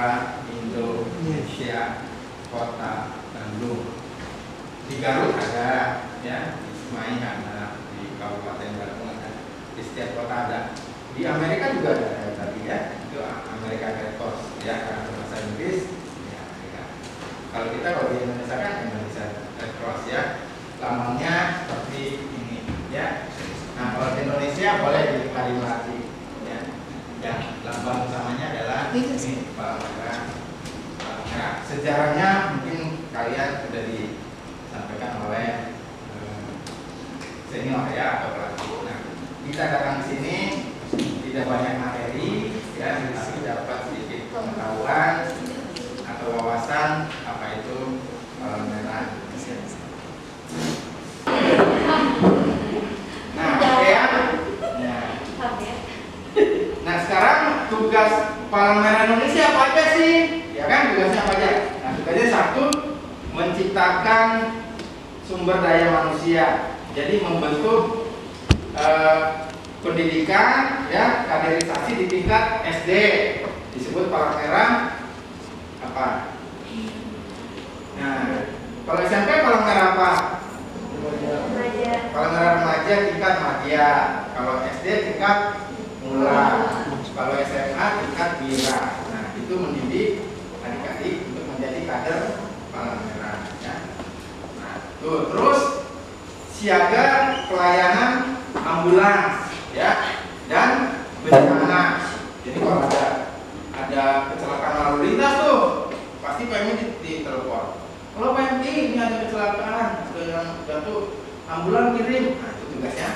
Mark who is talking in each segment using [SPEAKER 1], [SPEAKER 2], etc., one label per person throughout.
[SPEAKER 1] Sejahtera Indonesia Kota Bandung. Di Garut ada, ya, di Cimahi ada, di Kabupaten Bandung ada, di setiap kota ada. Di Amerika juga ada tadi ya, itu Amerika Red Cross ya, karena bahasa Inggris ya Amerika. Kalau kita kalau di Indonesia kan Indonesia Red Cross ya, lambangnya seperti ini ya. Nah kalau di Indonesia boleh di Kalimantan ya, ya lambang utamanya adalah ini Palang Merah. Sejarahnya mungkin kalian sudah disampaikan oleh senior ya atau pelatih. Nah kita datang ke sini tidak banyak materi ya, tapi dapat sedikit pengetahuan atau wawasan apa itu Palang Merah. Nah, oke ya. Nah, sekarang tugas Palang Merah Indonesia apa aja sih? Ya kan, tugasnya apa aja? Nah, tugasnya satu, menciptakan sumber daya manusia. Jadi membentuk pendidikan ya, kaderisasi di tingkat SD. Disebut Palang Merah apa? Nah, kalau SMP Palang Merah apa? Palang Merah Remaja tingkat madya. Kalau SD tingkat mula. Kalau SMA tingkat bira. Nah, itu mendidik adik-adik untuk menjadi kader Palang Merah ya. Nah, tuh, terus siaga pelayanan ambulans ya dan bencana. Jadi kalau ada kecelakaan lalu lintas tuh pasti PMI ditelepon. Kalau PMI ini ada kecelakaan, ada yang jatuh, ambulan kirim. Nah itu tugasnya.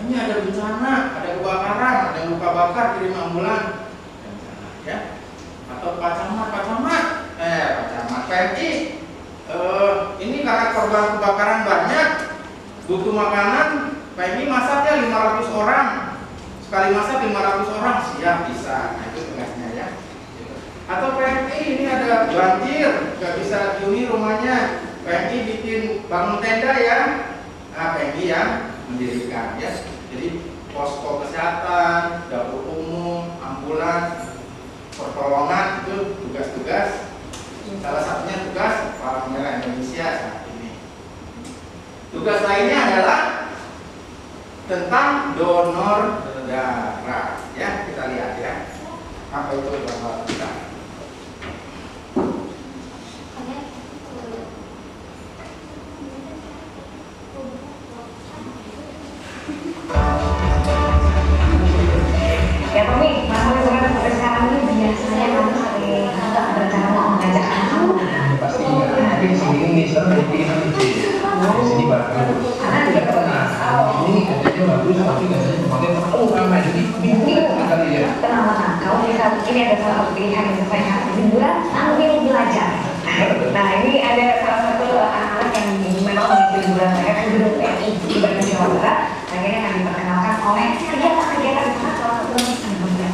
[SPEAKER 1] Ini ada bencana, ada kebakaran, ada yang luka bakar, kirim ambulan. Bencana ya. Atau Pak Camat PMI. Ini karena korban kebakaran banyak, butuh makanan. PMI masaknya 500 orang. Sekali masak 500 orang, siap bisa. Nah itu tugasnya ya. Atau PMI ini ada banjir, nggak bisa dihuni rumahnya. PMI bikin bangun tenda ya. Nah PMI yang mendirikan ya. Jadi posko kesehatan, dapur umum, ambulans, pertolongan itu tugas-tugas. Salah satunya tugas Palang Merah Indonesia saat ini. Tugas lainnya adalah tentang donor darah ya, kita lihat ya apa itu donor darah.
[SPEAKER 2] Ya Tommy, Mama bukan sampai sekarang ini biasanya kamu sering berencana mau mengajak kamu.
[SPEAKER 3] Pasti tapi di sini mister di sini bagus. Tidak pernah. Ini kerjanya bagus tapi katanya pakai ramai jadi bingung kali ya.
[SPEAKER 2] Tenang, kalau misalnya ini ada salah satu pilihan yang disampaikan liburan sambil belajar. Nah ini ada salah satu anak-anak yang memang mengikuti liburan mereka ke gedung PMI di Bandung Jawa Barat. Akhirnya akan diperkenalkan oleh kegiatan-kegiatan di sana salah satu yang berbeda.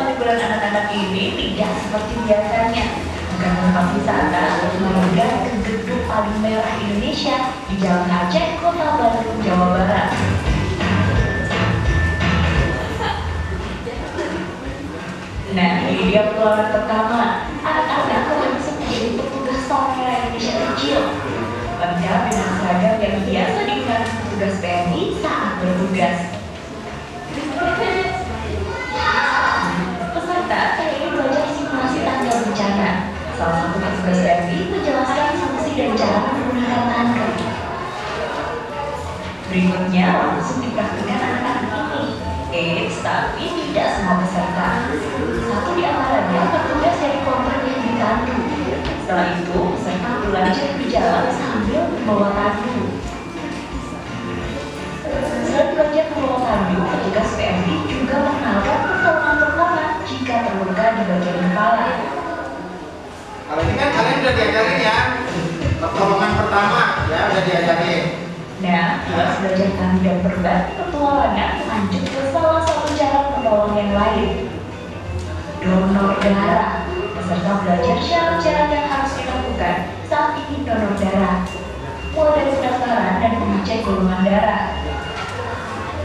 [SPEAKER 4] Liburan anak-anak ini tidak seperti biasanya, bukan tempat wisata, melainkan ke gedung Palang Merah Indonesia di Jalan Aceh, Kota Bandung, Jawa Barat. Nah, ini dia petualangan pertama. Anak-anak bermaksud menjadi petugas Palang Merah Indonesia kecil, lengkap dengan seragam yang biasa digunakan petugas PMI saat bertugas. Peserta kali ini belajar simulasi tangga bencana. Salah satu petugas PMI menjelaskan fungsi dan cara menggunakan tangga. Berikutnya langsung dipraktikkan anak-anak ini. Tapi tidak semua peserta. Satu di antaranya bertugas dari kompak yang ditandu. Setelah itu, peserta belajar berjalan sambil membawa tandu. Selain belajar membawa tandu, petugas PMI juga mengenalkan pertolongan pertama jika terluka di bagian kepala.
[SPEAKER 1] Kalau ini kan kalian udah diajarin ya, pertolongan pertama ya udah diajarin.
[SPEAKER 4] Nah, setelah belajar tandu dan berbagi petualangan, lanjut ke salah satu cara penolong yang lain. donor darah. Peserta belajar syarat-syarat yang harus dilakukan saat ingin donor darah, mulai dari pendaftaran dan mengecek golongan darah.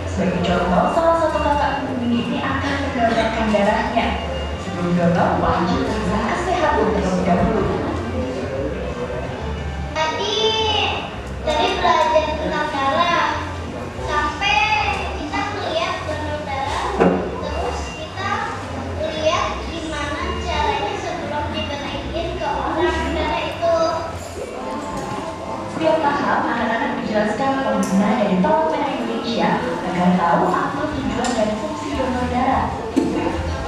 [SPEAKER 4] Sebagai contoh, salah satu kakak kandung ini akan mendonorkan darahnya. Sebelum donor, wajib periksa kesehatan terlebih dahulu.
[SPEAKER 5] Tadi belajar tentang darah sampai kita melihat donor darah, terus kita lihat gimana caranya sebelum diberikan ke orang darah itu.
[SPEAKER 4] Setiap tahap, anak-anak dijelaskan pengguna dari Tolong Merah Indonesia agar tahu apa tujuan dan fungsi donor darah,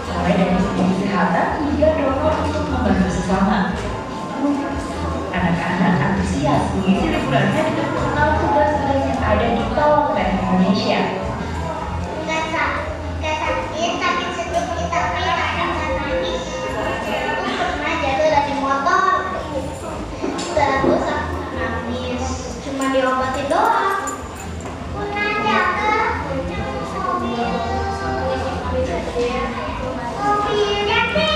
[SPEAKER 4] mulai dari segi kesehatan hingga donor untuk membantu sesama. Anak-anak antusias mengisi liburannya dengan mengenal tugas-tugas yang ada di Tolong Merah Indonesia.
[SPEAKER 5] Nggak sakit sedikit tapi nggak nangis. Aku pernah jatuh dari motor, terus aku nangis, cuma diobatin doang. Pernah jatuh mobilnya sih.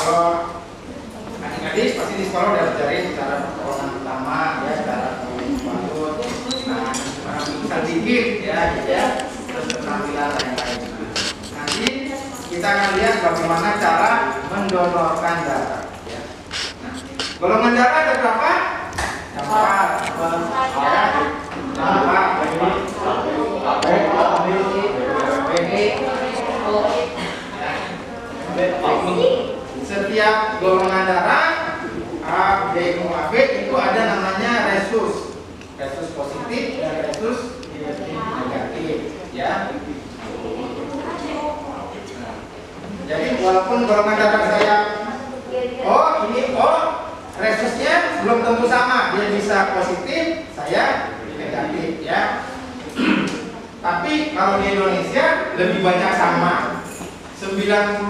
[SPEAKER 1] Kalau adik-adik pasti di sekolah udah belajarin cara pertolongan pertama ya, cara membangun, bisa dikit ya, gitu ya, terus penampilan lain-lain. Nanti kita akan lihat bagaimana cara mendonorkan darah. Ya. Nah, golongan darah ada berapa? Empat. Ya. Setiap golongan darah A, B, AB itu ada namanya resus positif dan resus negatif, ya. Jadi walaupun golongan darah saya ini resusnya belum tentu sama, dia bisa positif, saya negatif, ya. Tapi kalau di Indonesia lebih banyak sama. 99%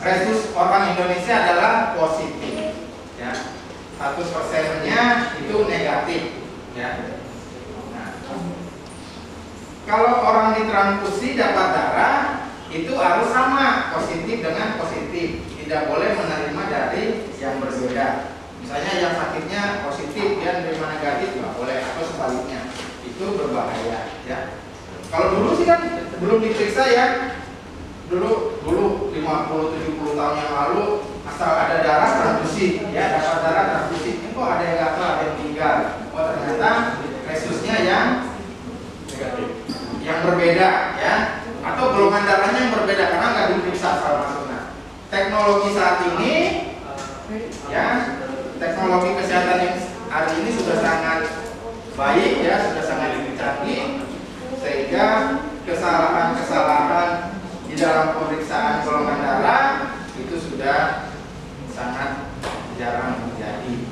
[SPEAKER 1] resus orang Indonesia adalah positif, ya. 100%-nya itu negatif, ya. Nah, kalau orang ditransfusi dapat darah itu harus sama, positif dengan positif, tidak boleh menerima dari yang berbeda. Misalnya yang sakitnya positif dia menerima negatif nggak boleh, atau sebaliknya, itu berbahaya, ya. Kalau dulu sih kan belum diperiksa ya, dulu 50-70 tahun yang lalu asal ada darah transfusi, ya, dapat darah transfusi, kok ada yang gatal, ada yang meninggal, oh ternyata resusnya yang negatif, yang berbeda, ya, atau golongan darahnya yang berbeda karena nggak diperiksa asal masuknya. Teknologi saat ini, ya, teknologi kesehatan yang hari ini sudah sangat baik, ya, sudah sangat canggih, sehingga kesalahan-kesalahan di dalam pemeriksaan golongan darah itu sudah sangat jarang terjadi.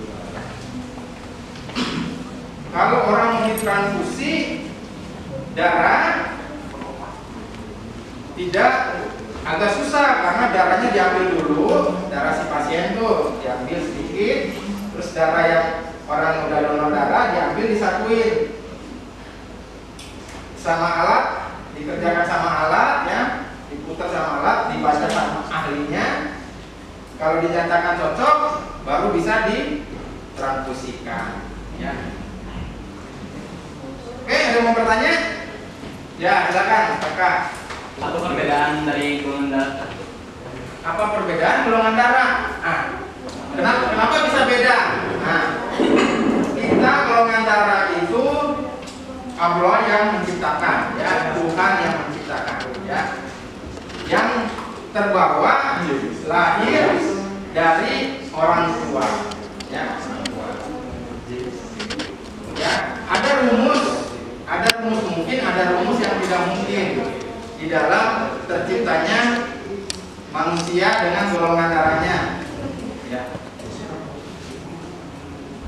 [SPEAKER 1] Kalau orang mau ditransfusi darah tidak, agak susah karena darahnya diambil dulu, darah si pasien tuh diambil sedikit, terus darah yang orang udah donor darah diambil disatuin sama alat, dikerjakan sama alat, ya, diputar sama alat, dibaca sama ahlinya. Kalau dinyatakan cocok, baru bisa ditransfusikan, ya. Oke, ada yang mau bertanya? Ya, silakan, kakak.
[SPEAKER 6] Apa perbedaan dari golongan darah?
[SPEAKER 1] Apa perbedaan golongan darah? Nah, kenapa bisa beda? Nah, kita golongan darah itu Allah yang menciptakan, ya, Tuhan yang menciptakan, ya, yang terbawa lahir dari orang tua, ya. Ya, ada rumus mungkin, ada rumus yang tidak mungkin di dalam terciptanya manusia dengan golongan darahnya, ya.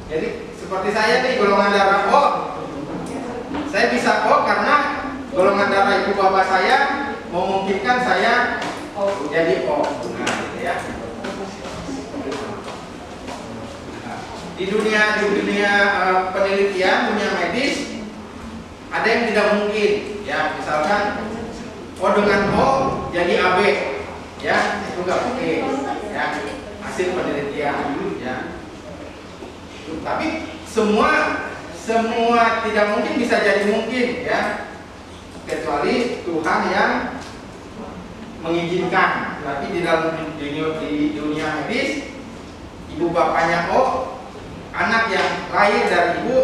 [SPEAKER 1] Jadi seperti saya nih golongan darah O. Saya bisa O karena golongan darah ibu bapak saya memungkinkan saya jadi O. Nah, gitu ya. Di dunia penelitian, dunia medis ada yang tidak mungkin, ya misalkan O dengan O jadi AB, ya itu nggak mungkin, ya hasil penelitian, ya. Tapi semua tidak mungkin bisa jadi mungkin, ya kecuali Tuhan yang mengizinkan. Tapi di dalam dunia medis, ibu bapaknya O, anak yang lahir dari ibu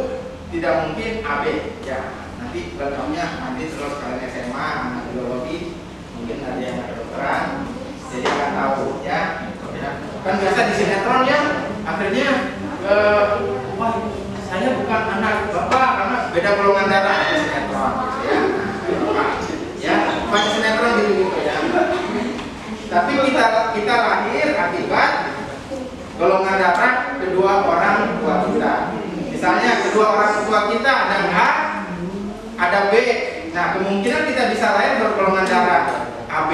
[SPEAKER 1] tidak mungkin AB, ya. Nanti lengkapnya nanti terus kalian SMA, anak biologi, mungkin ada yang kedokteran, jadi akan tahu, ya. Kan biasa di sinetron ya, akhirnya wah saya bukan anak bapak karena beda golongan darah di sinetron, gitu ya. Ya, banyak sinetron gitu ya. Tapi kita lahir akibat golongan darah kedua orang tua kita. Misalnya kedua orang tua kita ada A, ada B. Nah, kemungkinan kita bisa lahir bergolongan darah AB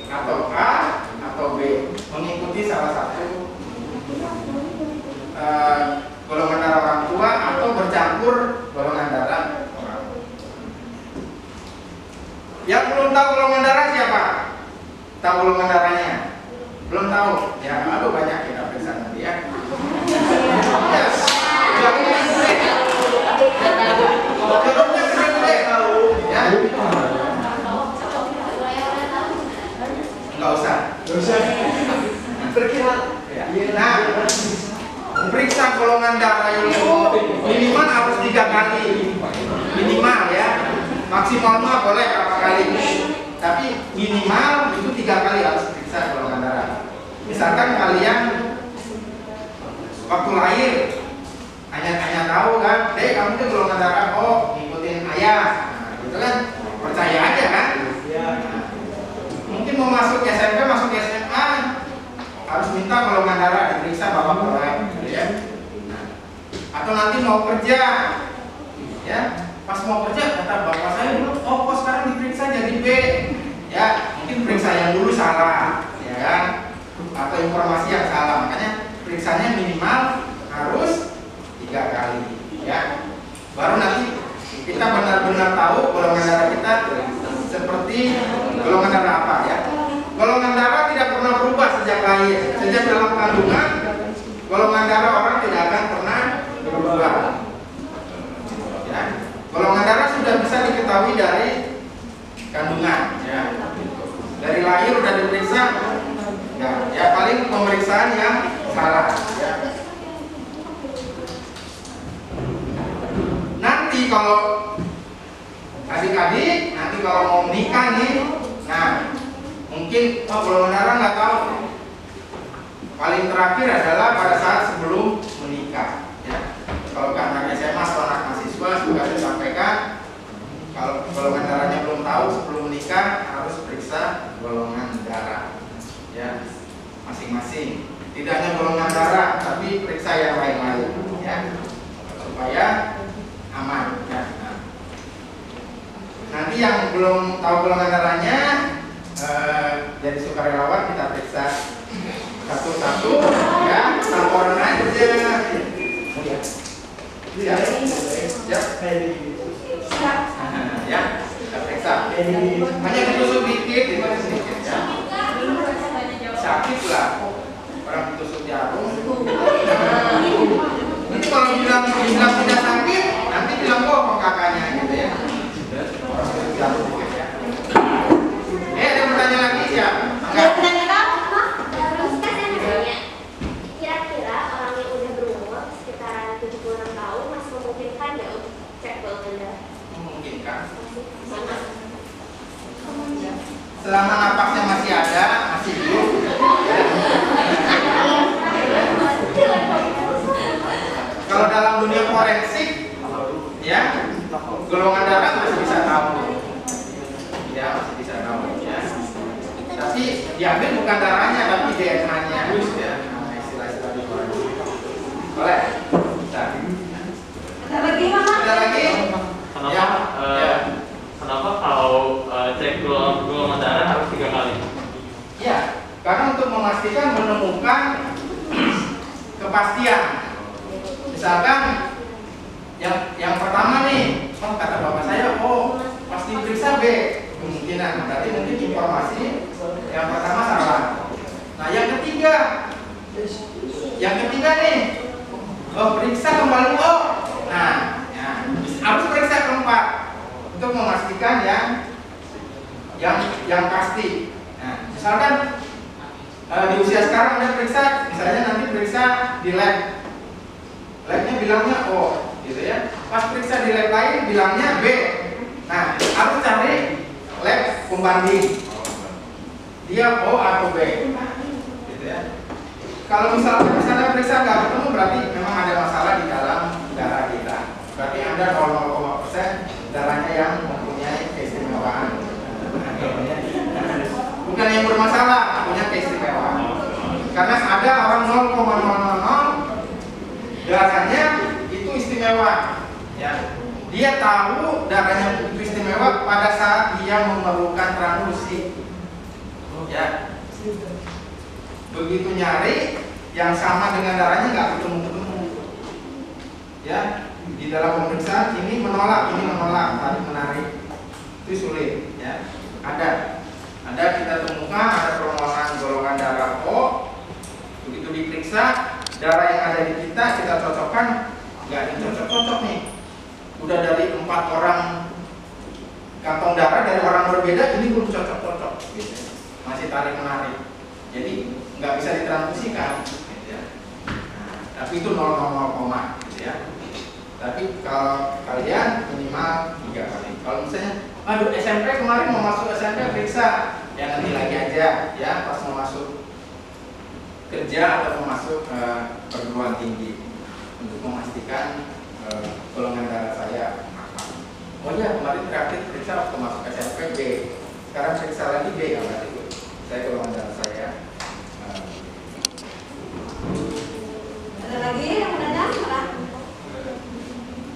[SPEAKER 1] atau A atau B, mengikuti salah satu golongan darah orang tua atau bercampur golongan darah orang tua. Yang belum tahu golongan darah siapa? Tahu golongan darahnya? Belum tahu? Ya, aduh banyak kita periksa nanti ya. Yes. Jeruknya gede-gede. Ya. Enggak usah. Nah, periksa golongan darah itu minimal harus 3 kali. Minimal ya. Maksimal mah boleh berapa kali. Tapi minimal itu 3 kali harus periksa golongan darah. Misalkan kalian waktu lahir hanya tahu kan, kamu tuh golongan darah O, ngikutin ayah, nah, gitu kan, percaya aja kan. Mungkin mau masuk SMP, masuk SMA harus minta golongan darah diperiksa bapak boleh, gitu ya. Atau nanti mau kerja, ya, pas mau kerja kata bapak saya dulu, oh kok sekarang diperiksa jadi B, ya, mungkin periksa yang dulu salah, ya kan, atau informasi yang salah, makanya periksanya minimal harus 3 kali, ya. Baru nanti kita benar-benar tahu golongan darah kita seperti golongan darah apa, ya. Golongan darah tidak pernah berubah sejak lahir, sejak dalam kandungan golongan darah orang tidak akan pernah berubah. Ya. Golongan darah sudah bisa diketahui dari kandungan, ya. Dari lahir sudah diperiksa, ya paling pemeriksaan yang salah, ya. Nanti kalau adik-adik nanti kalau mau menikah nih, nah mungkin golongan darah nggak tahu. Paling terakhir adalah pada saat sebelum menikah, ya. Kalau anak SMA atau anak mahasiswa juga disampaikan kalau golongan darahnya belum tahu sebelum menikah harus periksa golongan darah, ya, masing-masing. Tidak hanya golongan darah, tapi periksa yang lain-lain, ya, supaya aman, ya. Nanti yang belum tahu golongan darahnya jadi sukarelawan kita periksa satu-satu, ya, laporan aja, ya, ya, kita periksa. Hanya ditusuk dikit, sedikit, ya. Sakit lah, orang ditusuk jarum. Ini kalau bilang tidak sakit, nanti bilang bohong kakaknya, gitu ya. Orang ditusuk jarum, ya. Ada pertanyaan lagi siapa?
[SPEAKER 5] Kira-kira orang yang udah berumur sekitaran 76 tahun masih memungkinkan nggak untuk cek golongan darah?
[SPEAKER 1] Memungkinkan. Selama napasnya masih ada, masih hidup. Kalau dalam dunia forensik, ya, golongan darah masih bisa tahu, ya, masih bisa tahu, ya. Tapi diambil bukan darahnya, tapi DNA-nya, ya. Istilah-istilah di forensik. Boleh? Bisa. Ada lagi?
[SPEAKER 6] Kenapa?
[SPEAKER 1] Ya.
[SPEAKER 6] Kenapa kalau cek golongan darah harus 3 kali?
[SPEAKER 1] Ya, karena untuk memastikan menemukan kepastian. Misalkan yang pertama nih, oh kata bapak saya, oh pasti periksa B, kemungkinan. Berarti mungkin informasi yang pertama salah. Nah yang ketiga nih, oh periksa kembali oh. Nah, ya, harus periksa keempat untuk memastikan yang pasti. Nah, misalkan di usia sekarang Anda periksa, misalnya nanti periksa di labnya bilangnya O, gitu ya. Pas periksa di lab lain bilangnya B. Nah, harus cari lab pembanding. Dia O atau B, gitu ya. Kalau misalnya periksa nggak ketemu, berarti memang ada masalah di dalam darah kita. Berarti Anda 0,0% darahnya yang mempunyai keistimewaan. Bukan yang bermasalah, punya keistimewaan. Karena ada orang 0,000 darahnya itu istimewa, ya. Dia tahu darahnya itu istimewa pada saat dia memerlukan transfusi, ya. Begitu nyari yang sama dengan darahnya nggak ketemu, ya. Di dalam pemeriksaan ini menolak, tarik menarik, itu sulit, ya. Ada kita temukan ada permohonan golongan darah O, begitu diperiksa darah yang ada di kita cocokkan, nggak dicocok-cocok nih. Udah dari 4 orang kantong darah dari orang berbeda, ini belum cocok-cocok, gitu. Masih tarik menarik, jadi nggak bisa ditransfusikan, gitu ya. Nah, tapi itu 0,0, gitu ya. Tapi kalau kalian minimal 3 kali. Kalau misalnya, aduh SMP kemarin mau masuk SMP periksa, ya nanti lagi aja, ya pas mau masuk kerja atau mau masuk perguruan tinggi untuk memastikan golongan darah saya apa. Oh ya kemarin terakhir periksa waktu masuk SMP B, sekarang periksa lagi B, ya berarti itu saya golongan darah saya.
[SPEAKER 5] Ada lagi yang menanyakan?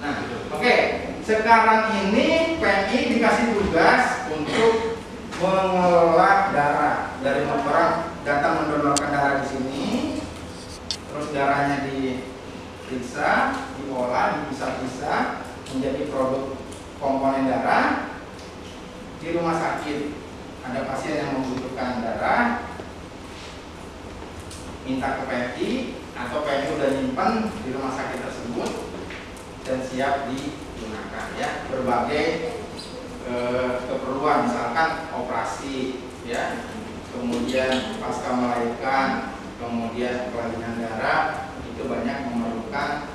[SPEAKER 1] Nah, oke. Sekarang ini PMI dikasih tugas untuk mengelola darah dari orang datang mendonorkan darah di sini, terus darahnya diperiksa, diolah, dipisah-pisah menjadi produk komponen darah di rumah sakit. Ada pasien yang membutuhkan darah, minta ke PMI atau PMI udah nyimpan di rumah sakit tersebut dan siap digunakan, ya. Berbagai keperluan, misalkan operasi, ya, kemudian pasca melahirkan, kemudian kelainan darah, itu banyak memerlukan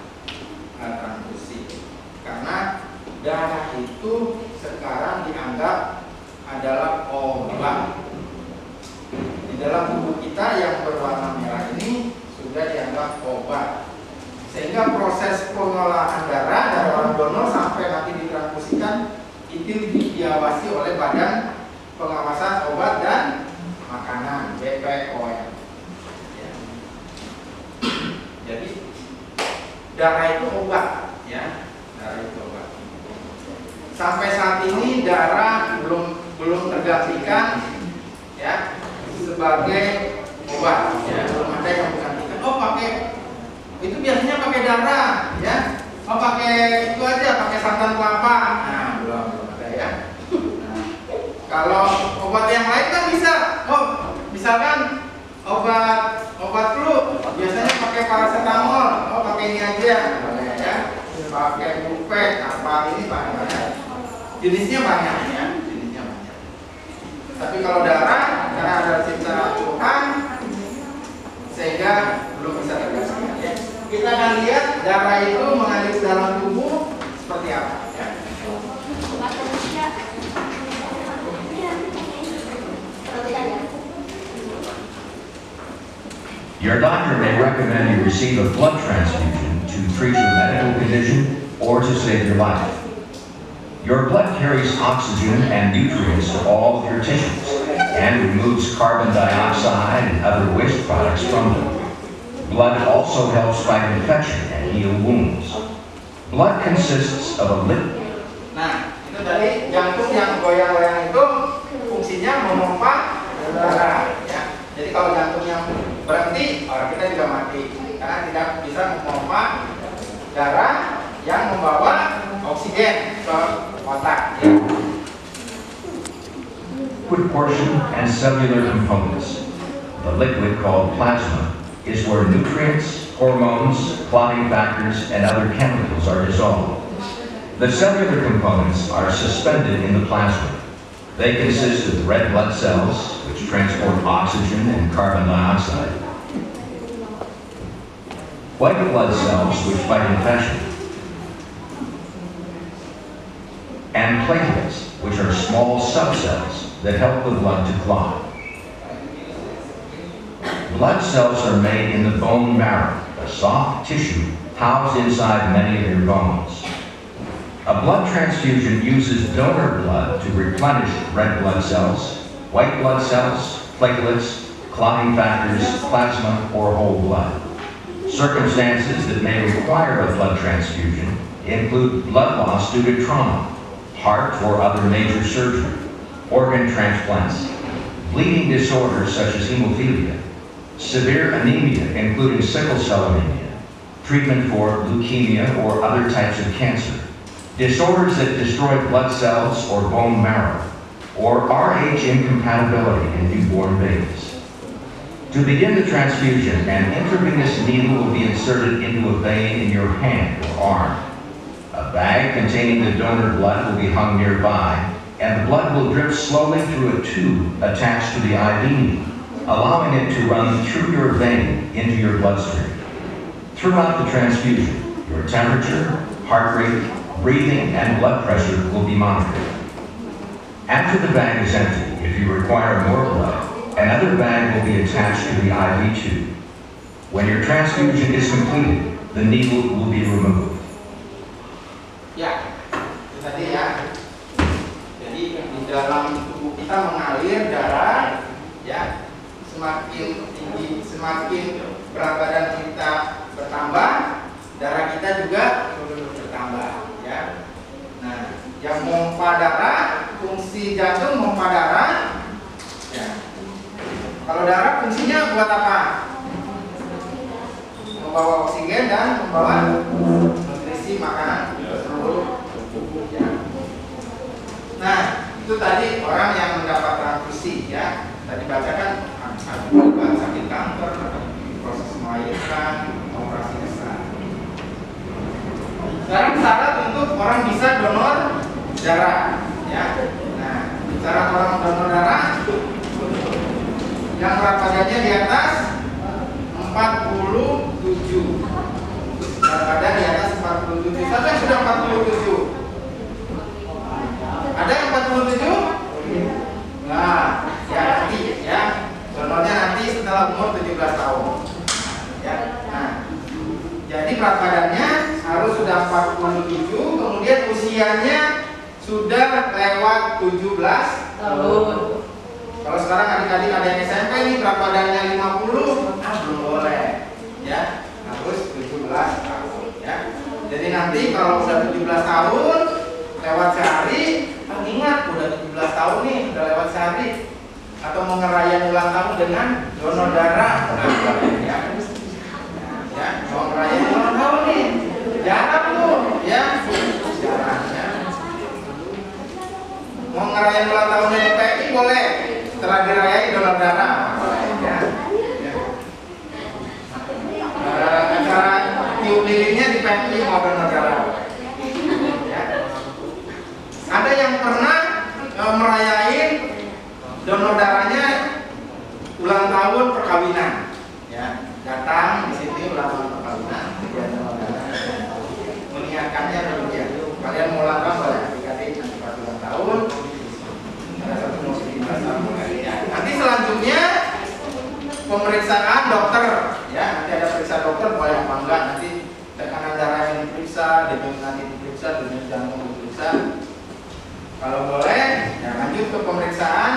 [SPEAKER 1] transfusi. Karena darah itu sekarang dianggap adalah obat. Di dalam tubuh kita yang berwarna merah ini sudah dianggap obat. Sehingga proses pengolahan darah dari orang donor sampai nanti ditransfusikan itu diawasi oleh Badan Pengawasan Obat dan Makanan (BPOM). Ya. Jadi darah itu obat, ya. Darah itu obat. Sampai saat ini darah belum tergantikan, ya, sebagai obat, ya. Belum ada yang menggantikan. Oh pakai itu biasanya pakai darah, ya. Oh pakai itu aja, pakai santan kelapa. Nah belum ada, ya. Nah, kalau obat yang lain kan bisa. Oh misalkan obat flu biasanya pakai paracetamol. Oh pakai ini aja, ya. Pakai bupen, apa ini banyak. Jenisnya banyak, ya. Jenisnya banyak. Tapi kalau darah karena ada cipta Tuhan, sehingga belum bisa tergantikan, ya. Kita akan lihat darah itu mengalir dalam tubuh seperti apa, ya.
[SPEAKER 7] Your doctor may recommend you receive a blood transfusion to treat your medical condition or to save your life. Your blood carries oxygen and nutrients to all of your tissues and removes carbon dioxide and other waste products from them. Blood also helps fight infection and heal wounds. Blood consists of a liquid.
[SPEAKER 1] Nah, itu tadi jantung yang goyang-goyang itu fungsinya memompa darah, ya. Jadi kalau jantungnya berhenti, orang kita juga mati karena tidak bisa memompa darah yang membawa oksigen ke otak.
[SPEAKER 7] Liquid portion and cellular components. The liquid called plasma is where nutrients, hormones, clotting factors, and other chemicals are dissolved. The cellular components are suspended in the plasma. They consist of red blood cells, which transport oxygen and carbon dioxide, white blood cells, which fight infection, and platelets, which are small subcells that help the blood to clot. Blood cells are made in the bone marrow, a soft tissue housed inside many of your bones. A blood transfusion uses donor blood to replenish red blood cells, white blood cells, platelets, clotting factors, plasma, or whole blood. Circumstances that may require a blood transfusion include blood loss due to trauma, heart or other major surgery, organ transplants, bleeding disorders such as hemophilia, severe anemia including sickle cell anemia, treatment for leukemia or other types of cancer, disorders that destroy blood cells or bone marrow, or RH incompatibility in newborn babies. To begin the transfusion, an intravenous needle will be inserted into a vein in your hand or arm. A bag containing the donor blood will be hung nearby, and the blood will drip slowly through a tube attached to the IV needle, allowing it to run through your vein into your bloodstream. Throughout the transfusion, your temperature, heart rate, breathing, and blood pressure will be monitored. After the bag is empty, if you require more blood, another bag will be attached to the IV tube. When your transfusion is completed, the needle will be removed.
[SPEAKER 1] Ya, itu tadi ya. Jadi di dalam tubuh kita mengalir darah, ya, semakin tinggi, semakin berat badan kita bertambah, darah kita juga bertambah, ya. Nah, yang pompa darah, fungsi jantung pompa darah, ya. Kalau darah fungsinya buat apa? Membawa oksigen dan membawa nutrisi makanan ke seluruh tubuh, ya. Nah, itu tadi orang yang mendapat transfusi, ya. Tadi bacakan sakit kanker, proses melahirkan, operasi besar. Sekarang syarat untuk orang bisa donor darah, ya. Nah, syarat orang donor darah yang berat badannya di atas 47, berat badan di atas 47. Siapa yang sudah 47? Ada yang 47? Nah, ya nanti, ya. Donornya nanti setelah umur 17 tahun. Ya. Nah, jadi berat badannya harus sudah 47, kemudian usianya sudah lewat 17 tahun. Kalau sekarang adik-adik ada yang SMP nih berat badannya 50, belum boleh, ya, harus 17 tahun, ya. Jadi nanti kalau udah 17 tahun lewat sehari, ingat udah 17 tahun nih, udah lewat sehari, atau mau ngerayain ulang tahun dengan donor darah, ya. Ya, mau ngerayain ulang tahun nih, jarang tuh, ya, jarang, ya. Mau ngerayain ulang tahunnya di PI boleh, setelah dirayain donor darah, ya. Acara tiup lilinnya di PI mau donor darah. Ya. Ada yang pernah merayain donor darahnya ulang tahun perkawinan, ya, datang di sini ulang tahun perkawinan, dia donor darah, mengingatkannya demikian. Kalian mau ulang tahun boleh, adik-adik nanti pas ulang tahun. Nanti selanjutnya pemeriksaan dokter, ya, nanti ada periksa dokter boleh apa enggak, nanti tekanan darah yang diperiksa, denyut nadi diperiksa, denyut jantung diperiksa. Kalau boleh, ya lanjut ke pemeriksaan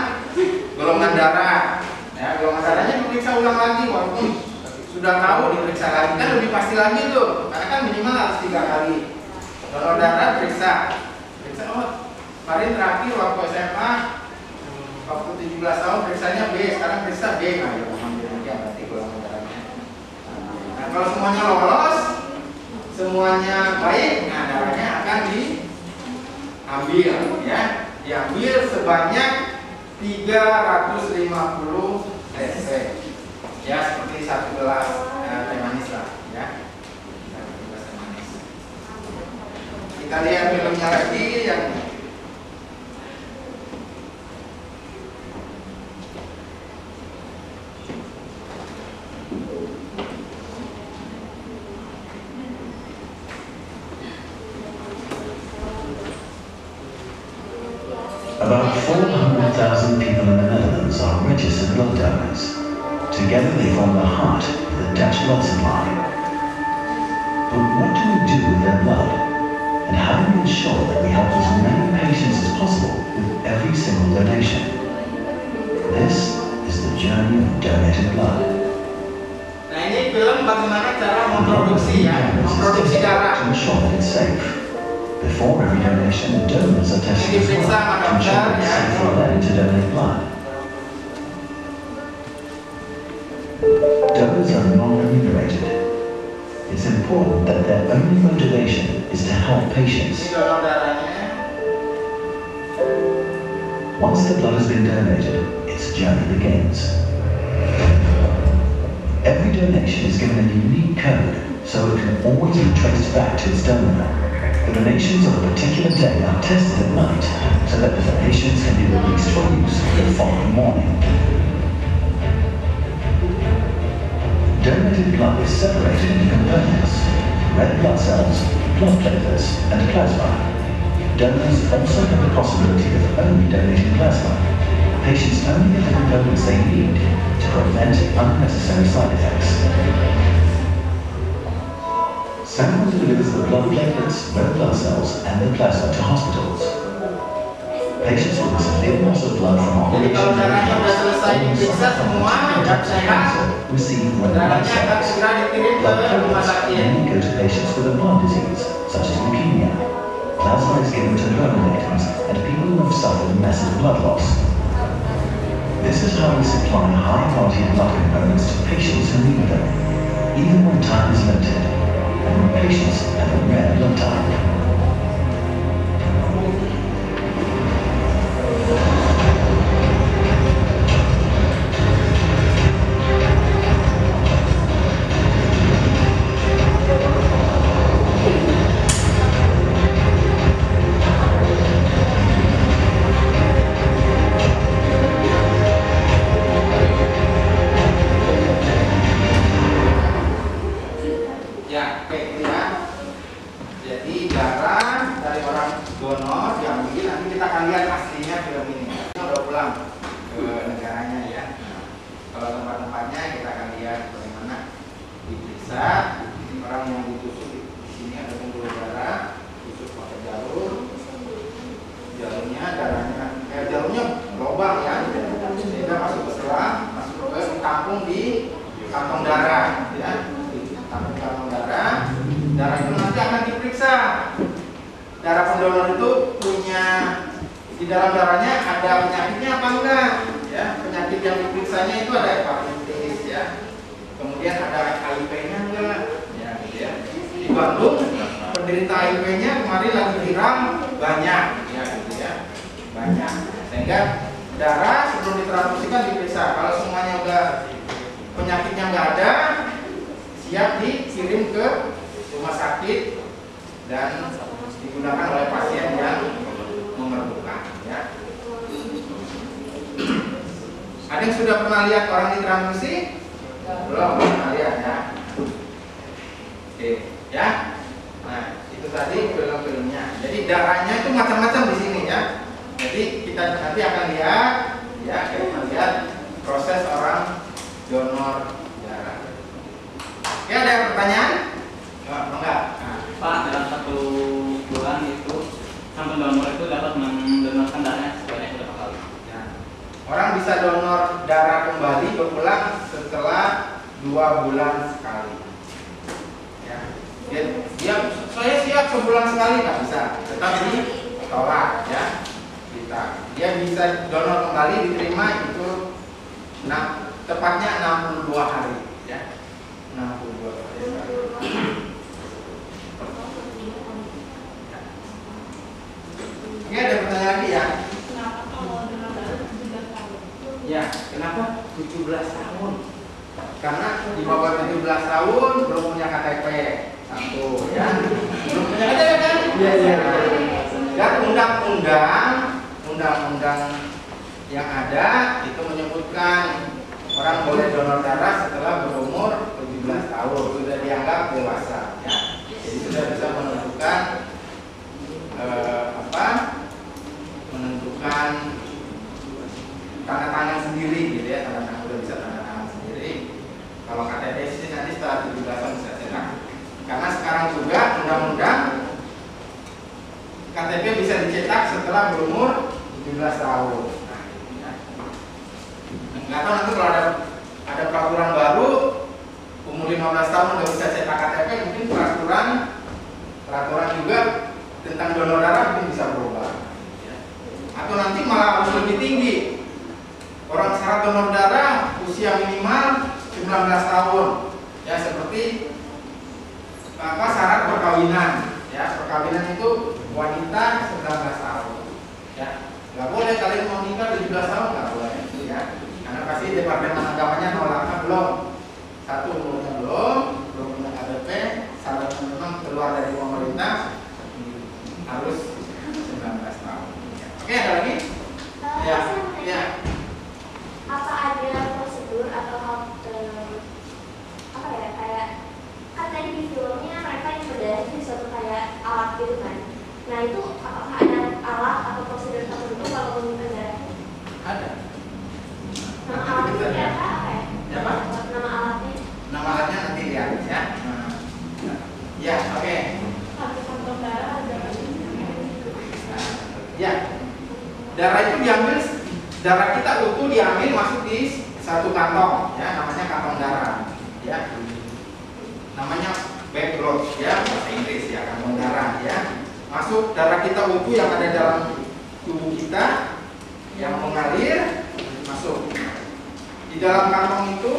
[SPEAKER 1] golongan darah, ya, golongan darahnya diperiksa ulang lagi, walaupun sudah tahu diperiksa lagi kan lebih pasti lagi tuh, karena kan minimal harus 3 kali. Donor darah periksa, oh, kemarin terakhir waktu SMA waktu 17 tahun periksanya B, sekarang periksa B, nah ya ambil aja berarti golongan darahnya. Nah kalau semuanya lolos, semuanya baik, nah darahnya akan diambil ya, diambil sebanyak 350 cc ya, seperti 1 gelas teh manis lah ya. Kita lihat filmnya lagi yang
[SPEAKER 8] About 400,000 people in the Netherlands are registered blood donors. Together they form the heart of the Dutch blood supply. But what do we do with their blood? And how do we ensure that we help as many patients as possible with every single donation? This is the journey of donated blood.
[SPEAKER 1] Nah ini film bagaimana cara memproduksi ya, memproduksi darah.
[SPEAKER 8] To ensure that it's safe. Before every donation, donors are tested as well to ensure that it's safe for them to donate blood. Donors are non-remunerated. It's important that their only motivation is to help patients. Once the blood has been donated, its journey begins. Every donation is given a unique code, so it can always be traced back to its donor. The donations of a particular day are tested at night, so that the donations can be released for use the following morning. Donated blood is separated into components: red blood cells, blood platelets, and plasma. Donors also have the possibility of only donating plasma. Patients only get the components they need to prevent unnecessary side effects. Sanquin delivers the blood platelets, red blood cells, and the plasma to hospitals. Patients with a severe loss of blood from operation receive red blood cells. Blood platelets mainly go to patients with a blood disease, such as leukemia. Plasma is given to donors and people who have suffered massive blood loss. This is how we supply high-quality blood components to patients who need them, even when time is limited. And patients have a rare blood type.
[SPEAKER 1] Dia bisa donor kembali diterima itu tepatnya 62 hari ya. 62 hari. Oke, ada pertanyaan lagi ya? Ya, kenapa 17 tahun? Karena di bawah 17 tahun belum punya KTP. Satu ya. Belum punya KTP kan? Iya, iya. Dan undang-undang yang ada itu menyebutkan orang boleh donor darah setelah berumur 17 tahun, sudah dianggap dewasa ya. Jadi sudah bisa menentukan menentukan tanda tangan sendiri gitu ya, sudah bisa tanda tangan sendiri. Kalau KTP sih nanti setelah 17 tahun bisa cetak. Karena sekarang juga undang-undang KTP bisa dicetak setelah berumur 17 tahun. Nah, nggak tahu nanti kalau ada peraturan baru umur 15 tahun udah bisa cetak KTP, mungkin peraturan juga tentang donor darah mungkin bisa berubah. Atau nanti malah harus lebih tinggi. Orang syarat donor darah usia minimal 19 tahun. Ya seperti syarat perkawinan. Ya, perkawinan itu wanita 19 tahun. Ya, nggak boleh kalian mau nikah 17 tahun nggak boleh itu ya. Karena pasti Departemen Agamanya nolaknya belum. Satu umurnya belum punya KTP, syaratnya memang keluar dari pemerintah harus 19 tahun. Oke, ada lagi? Ya, ya.
[SPEAKER 5] Apa ada prosedur atau kayak kan tadi di filmnya mereka yang berdarah di suatu kayak alat gitu kan? Nah itu apakah ada alat atau prosedur tertentu kalau menyimpan darah?
[SPEAKER 1] Ada.
[SPEAKER 5] Nama alatnya apa ya?
[SPEAKER 1] Apa?
[SPEAKER 5] Nama alatnya?
[SPEAKER 1] Nama alatnya nanti lihat ya. Ya, oke.
[SPEAKER 5] Kantong darah ada.
[SPEAKER 1] Ya. Darah itu diambil, darah kita utuh diambil masuk di satu kantong ya, namanya kantong darah ya. Namanya blood ya, bahasa Inggris ya, kantong darah ya. Masuk darah kita utuh yang ada dalam tubuh kita yang mengalir masuk. Di dalam kantong itu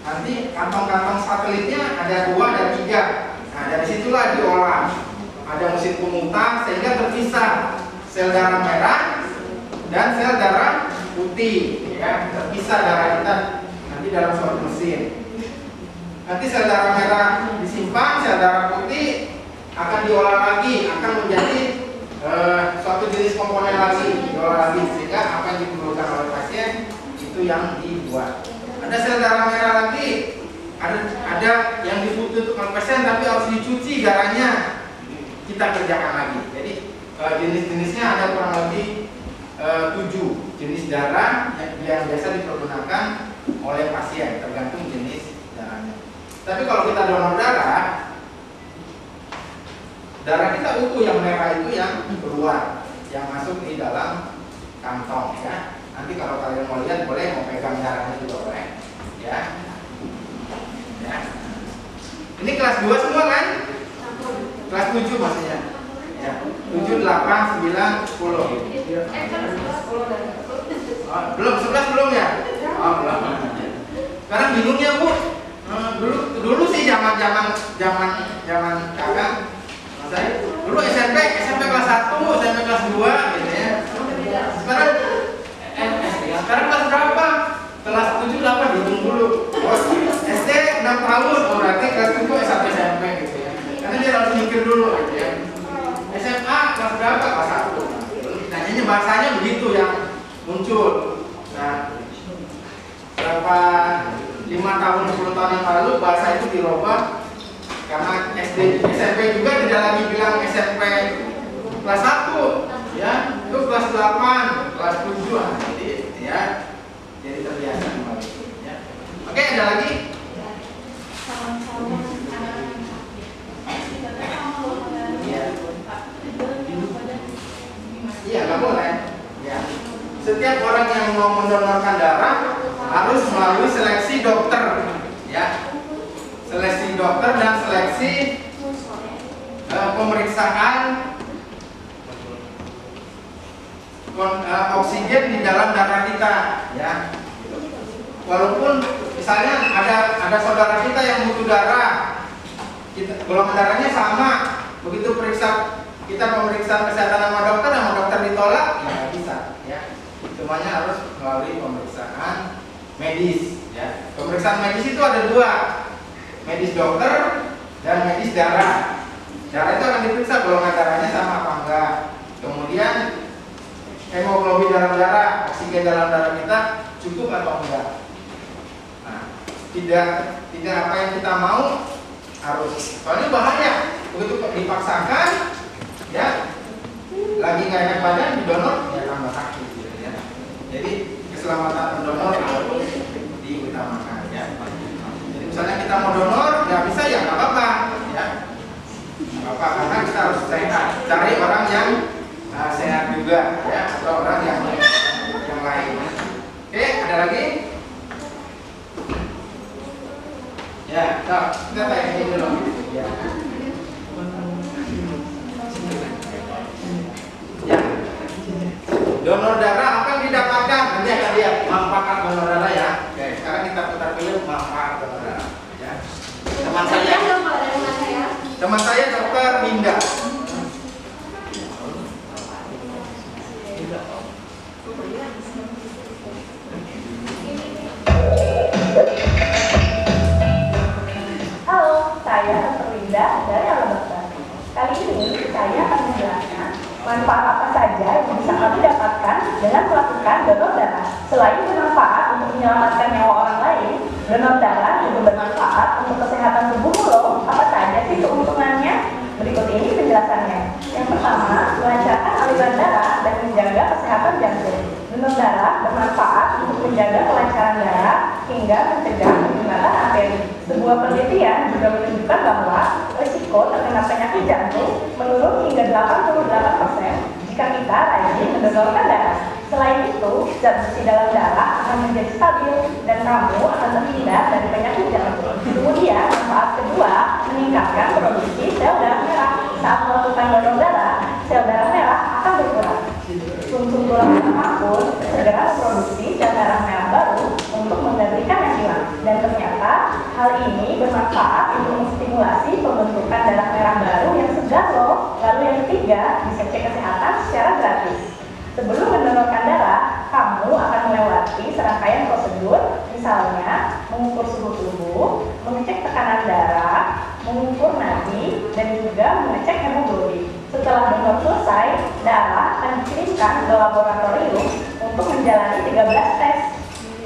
[SPEAKER 1] nanti kantong-kantong satelitnya ada 2 dan 3. Nah, dari situlah diolah. Ada mesin pemutar sehingga terpisah sel darah merah dan sel darah putih ya, terpisah darah kita nanti dalam suatu mesin. Nanti sel darah merah disimpan, sel darah putih akan diolah lagi, akan menjadi suatu jenis komponen lagi, diolah lagi sehingga apa yang diperlukan oleh pasien itu yang dibuat. Ada sel darah merah lagi, ada yang dibutuhkan oleh pasien tapi harus dicuci darahnya, kita kerjakan lagi. Jadi jenis-jenisnya ada kurang lebih 7 jenis darah yang biasa dipergunakan oleh pasien tergantung jenis darahnya. Tapi kalau kita donor darah kita utuh, yang merah itu yang keluar, yang masuk di dalam kantong ya. Nanti kalau kalian mau lihat boleh, mau pegang darahnya juga boleh ya. Ya. Ini kelas 2 semua kan? Kelas 7 maksudnya. Ya. 7, 8, 9, 10. Belum, 11 belum ya? Oh, belum. Sekarang bingung ya, Bu. Dulu sih zaman kakak. Saya dulu SMP kelas 1, SMP kelas 2 gitu ya. Sekarang kelas berapa? Kelas 7, 8 dihitung dulu. Oh, SD 6 tahun, berarti kelas 7 sampai SMP gitu ya. Karena dia harus mikir dulu gitu ya. SMA kelas berapa? Kelas 1. Nanyanya bahasanya begitu yang muncul. Nah, berapa 5 tahun 10 tahun yang lalu bahasa itu dirubah karena SMP juga tidak lagi bilang SMP kelas 1 ya, itu kelas 8, kelas 7 jadi ya, jadi terbiasa kembali ya. Oke, ada lagi? Iya, nggak boleh ya. Setiap orang yang mau mendonorkan darah harus melalui seleksi dokter ya, seleksi dokter dan seleksi pemeriksaan oksigen di dalam darah kita, ya. Walaupun misalnya ada saudara kita yang butuh darah, golongan darahnya sama, begitu kita memeriksa kesehatan sama dokter ditolak, ya nggak bisa, ya. Semuanya harus melalui pemeriksaan medis, ya. Pemeriksaan medis itu ada dua, medis dokter dan medis darah. Darah itu akan diperiksa golongan darahnya sama apa enggak, kemudian hemoglobin dalam darah, oksigen dalam darah kita cukup atau enggak. Nah, tidak apa yang kita mau harus, soalnya bahaya begitu dipaksakan, ya lagi nggak enak badan didonor, ya tambah sakit, gitu, ya. Jadi keselamatan pendonor harus diutamakan, ya. Jadi misalnya kita mau donor, nggak bisa ya nggak apa-apa, ya. Nggak apa-apa, karena kita harus sehat. Cari orang yang sehat juga, ya, atau orang yang lain. Oke, ada lagi? Ya, kita tanya ini dulu. Ya. Ya. Donor darah apa yang didapatkan? Nanti akan lihat manfaat donor darah, ya. Oke, sekarang kita putar dulu manfaat donor darah. Ya. Teman saya Dokter Minda.
[SPEAKER 9] Halo, saya Dr. Linda dari Alabama. Kali ini saya akan menjelaskan manfaat apa saja yang bisa kami dapatkan dengan melakukan donor darah. Selain bermanfaat untuk menyelamatkan nyawa orang lain, donor darah juga bermanfaat untuk kesehatan tubuh loh. Apa saja sih keuntungannya? Berikut ini penjelasannya. Yang pertama, melancarkan aliran darah dan menjaga kesehatan jantung. Donor darah bermanfaat untuk menjaga kelancaran darah hingga mencegah penyumbatan arteri. Sebuah penelitian juga menunjukkan bahwa risiko terkena penyakit jantung menurun hingga 88% jika kita rajin mendonorkan darah. Selain itu, zat besi dalam darah akan menjadi stabil dan kamu akan terhindar dari penyakit jantung. Kemudian, manfaat kedua, meningkatkan produksi sel darah merah. Saat melakukan donor darah, sel darah merah akan berkurang. Sum-sum tulang belakang pun segera memproduksi sel darah merah baru untuk menggantikan yang hilang. Dan ternyata hal ini bermanfaat untuk menstimulasi pembentukan darah merah baru yang segar loh. Lalu yang ketiga, bisa cek kesehatan secara gratis. Sebelum mendonorkan darah, kamu akan melewati serangkaian prosedur, misalnya mengukur suhu tubuh, mengecek tekanan darah, mengukur nadi, dan juga mengecek hemoglobin. Setelah donor selesai, darah akan dikirimkan ke laboratorium untuk menjalani 13 tes.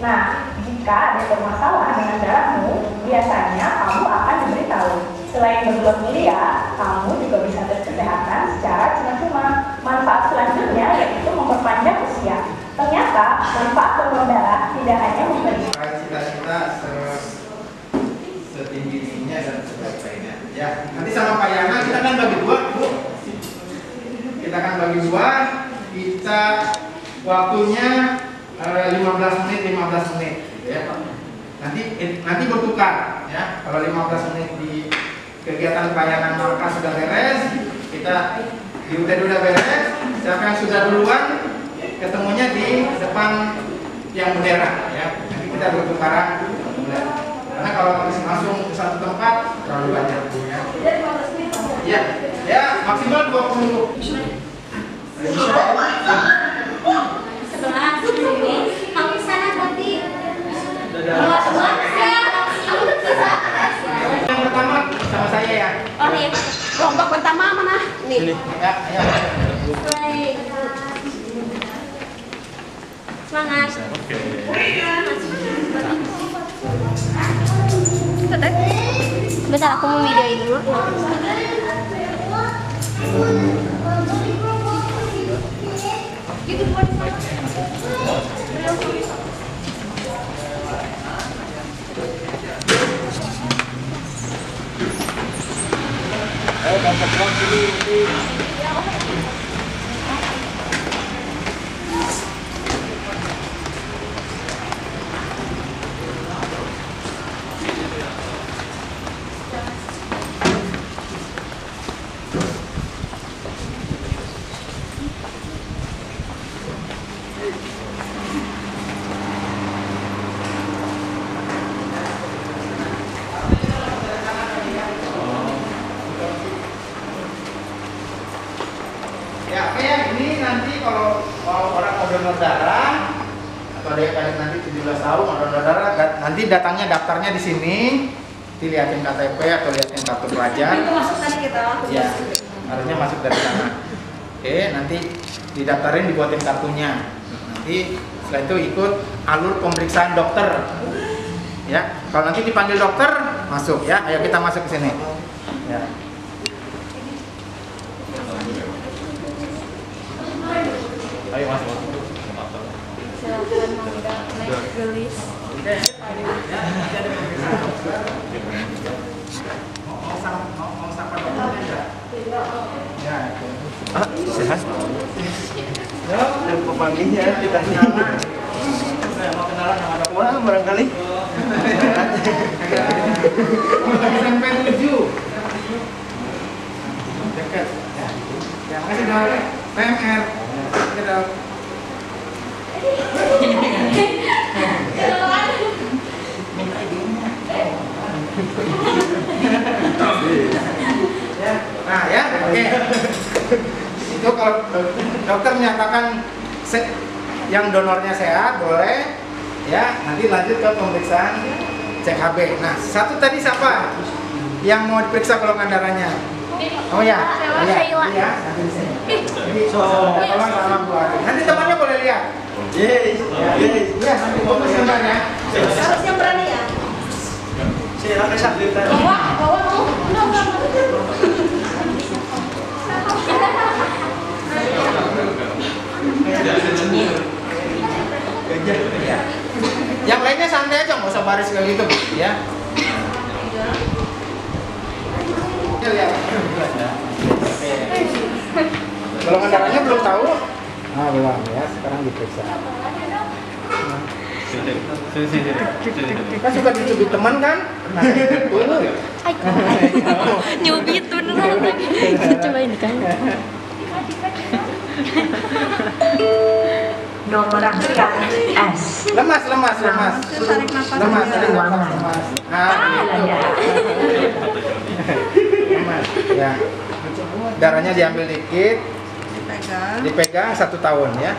[SPEAKER 9] Nah, jika ada bermasalah dengan darahmu, biasanya kamu akan diberitahu. Selain berbuat mulia, kamu juga bisa tes kesehatan secara cuma-cuma. Manfaat selanjutnya yaitu memperpanjang usia. Ternyata manfaat donor darah tidak hanya memberi
[SPEAKER 1] cita-cita setinggi-tingginya dan sebaik-baiknya. Ya, nanti sama Pak Yana kita kan bagi dua, Bu. Kita akan bagi dua. Kita waktunya 15 menit, gitu ya. Nanti bertukar, ya. Kalau 15 menit di kegiatan pelayanan markas sudah beres, kita di UTD udah beres. Siapa yang sudah duluan, ketemunya di depan yang bendera, ya. Nanti kita bertukaran. Karena kalau langsung ke satu tempat terlalu banyak, ya. Ya, maksimal 20 menit.
[SPEAKER 5] Sebelah sini, kamu sana nanti.
[SPEAKER 1] Yang pertama sama saya, ya.
[SPEAKER 5] Oh iya. Kelompok pertama mana? Nih.
[SPEAKER 1] Ya, ya.
[SPEAKER 5] Semangat. Bentar, aku mau videoin dulu.
[SPEAKER 1] nanti datangnya daftarnya di sini, dilihatin KTP atau lihatin kartu pelajar.
[SPEAKER 5] Itu masuk tadi kita langsung.
[SPEAKER 1] Ya, harusnya masuk dari sana. Oke, nanti didaftarin, dibuatin kartunya. Nanti setelah itu ikut alur pemeriksaan dokter. Ya, kalau nanti dipanggil dokter, masuk ya. Ayo kita masuk ke sini. Ya. Ayo masuk.
[SPEAKER 5] Silakan Mangga naik gelis.
[SPEAKER 1] Mau sapa dokternya enggak? Ya,
[SPEAKER 10] Sehat? Ya, dan pemanggilnya ditanya.
[SPEAKER 1] Saya mau kenalan sama dokter.
[SPEAKER 10] Wah, barangkali.
[SPEAKER 1] Sampai 7. Dekat. Ya, makasih dok. PMR. Oke dok. Nah ya, oke. Itu kalau dokter menyatakan yang donornya sehat, boleh ya, nanti lanjut ke pemeriksaan cek HB. Nah, satu tadi siapa yang mau diperiksa golongan darahnya? Oh ya, iya. Jadi tolong sama Bu Adi. Nanti temannya boleh lihat.
[SPEAKER 10] Yes.
[SPEAKER 1] Ya, nanti tunggu sebentar ya.
[SPEAKER 5] Harus yang berani ya.
[SPEAKER 10] Saya akan sambil
[SPEAKER 5] Bawa mau.
[SPEAKER 1] Yang lainnya santai aja, nggak usah baris kayak gitu, ya. Kita lihat. Golongan darahnya belum tahu? Ah, belum ya. Sekarang diperiksa. Kan suka dicubit teman kan? Nah, tunggu.
[SPEAKER 5] Nyubit beneran lagi. Coba ini kan.
[SPEAKER 4] Nomor antrian S.
[SPEAKER 1] Lemas.
[SPEAKER 5] Tarik nafas.
[SPEAKER 1] Lemas. Nah, lemas. Ya. Darahnya diambil dikit, dipegang 1 tahun ya.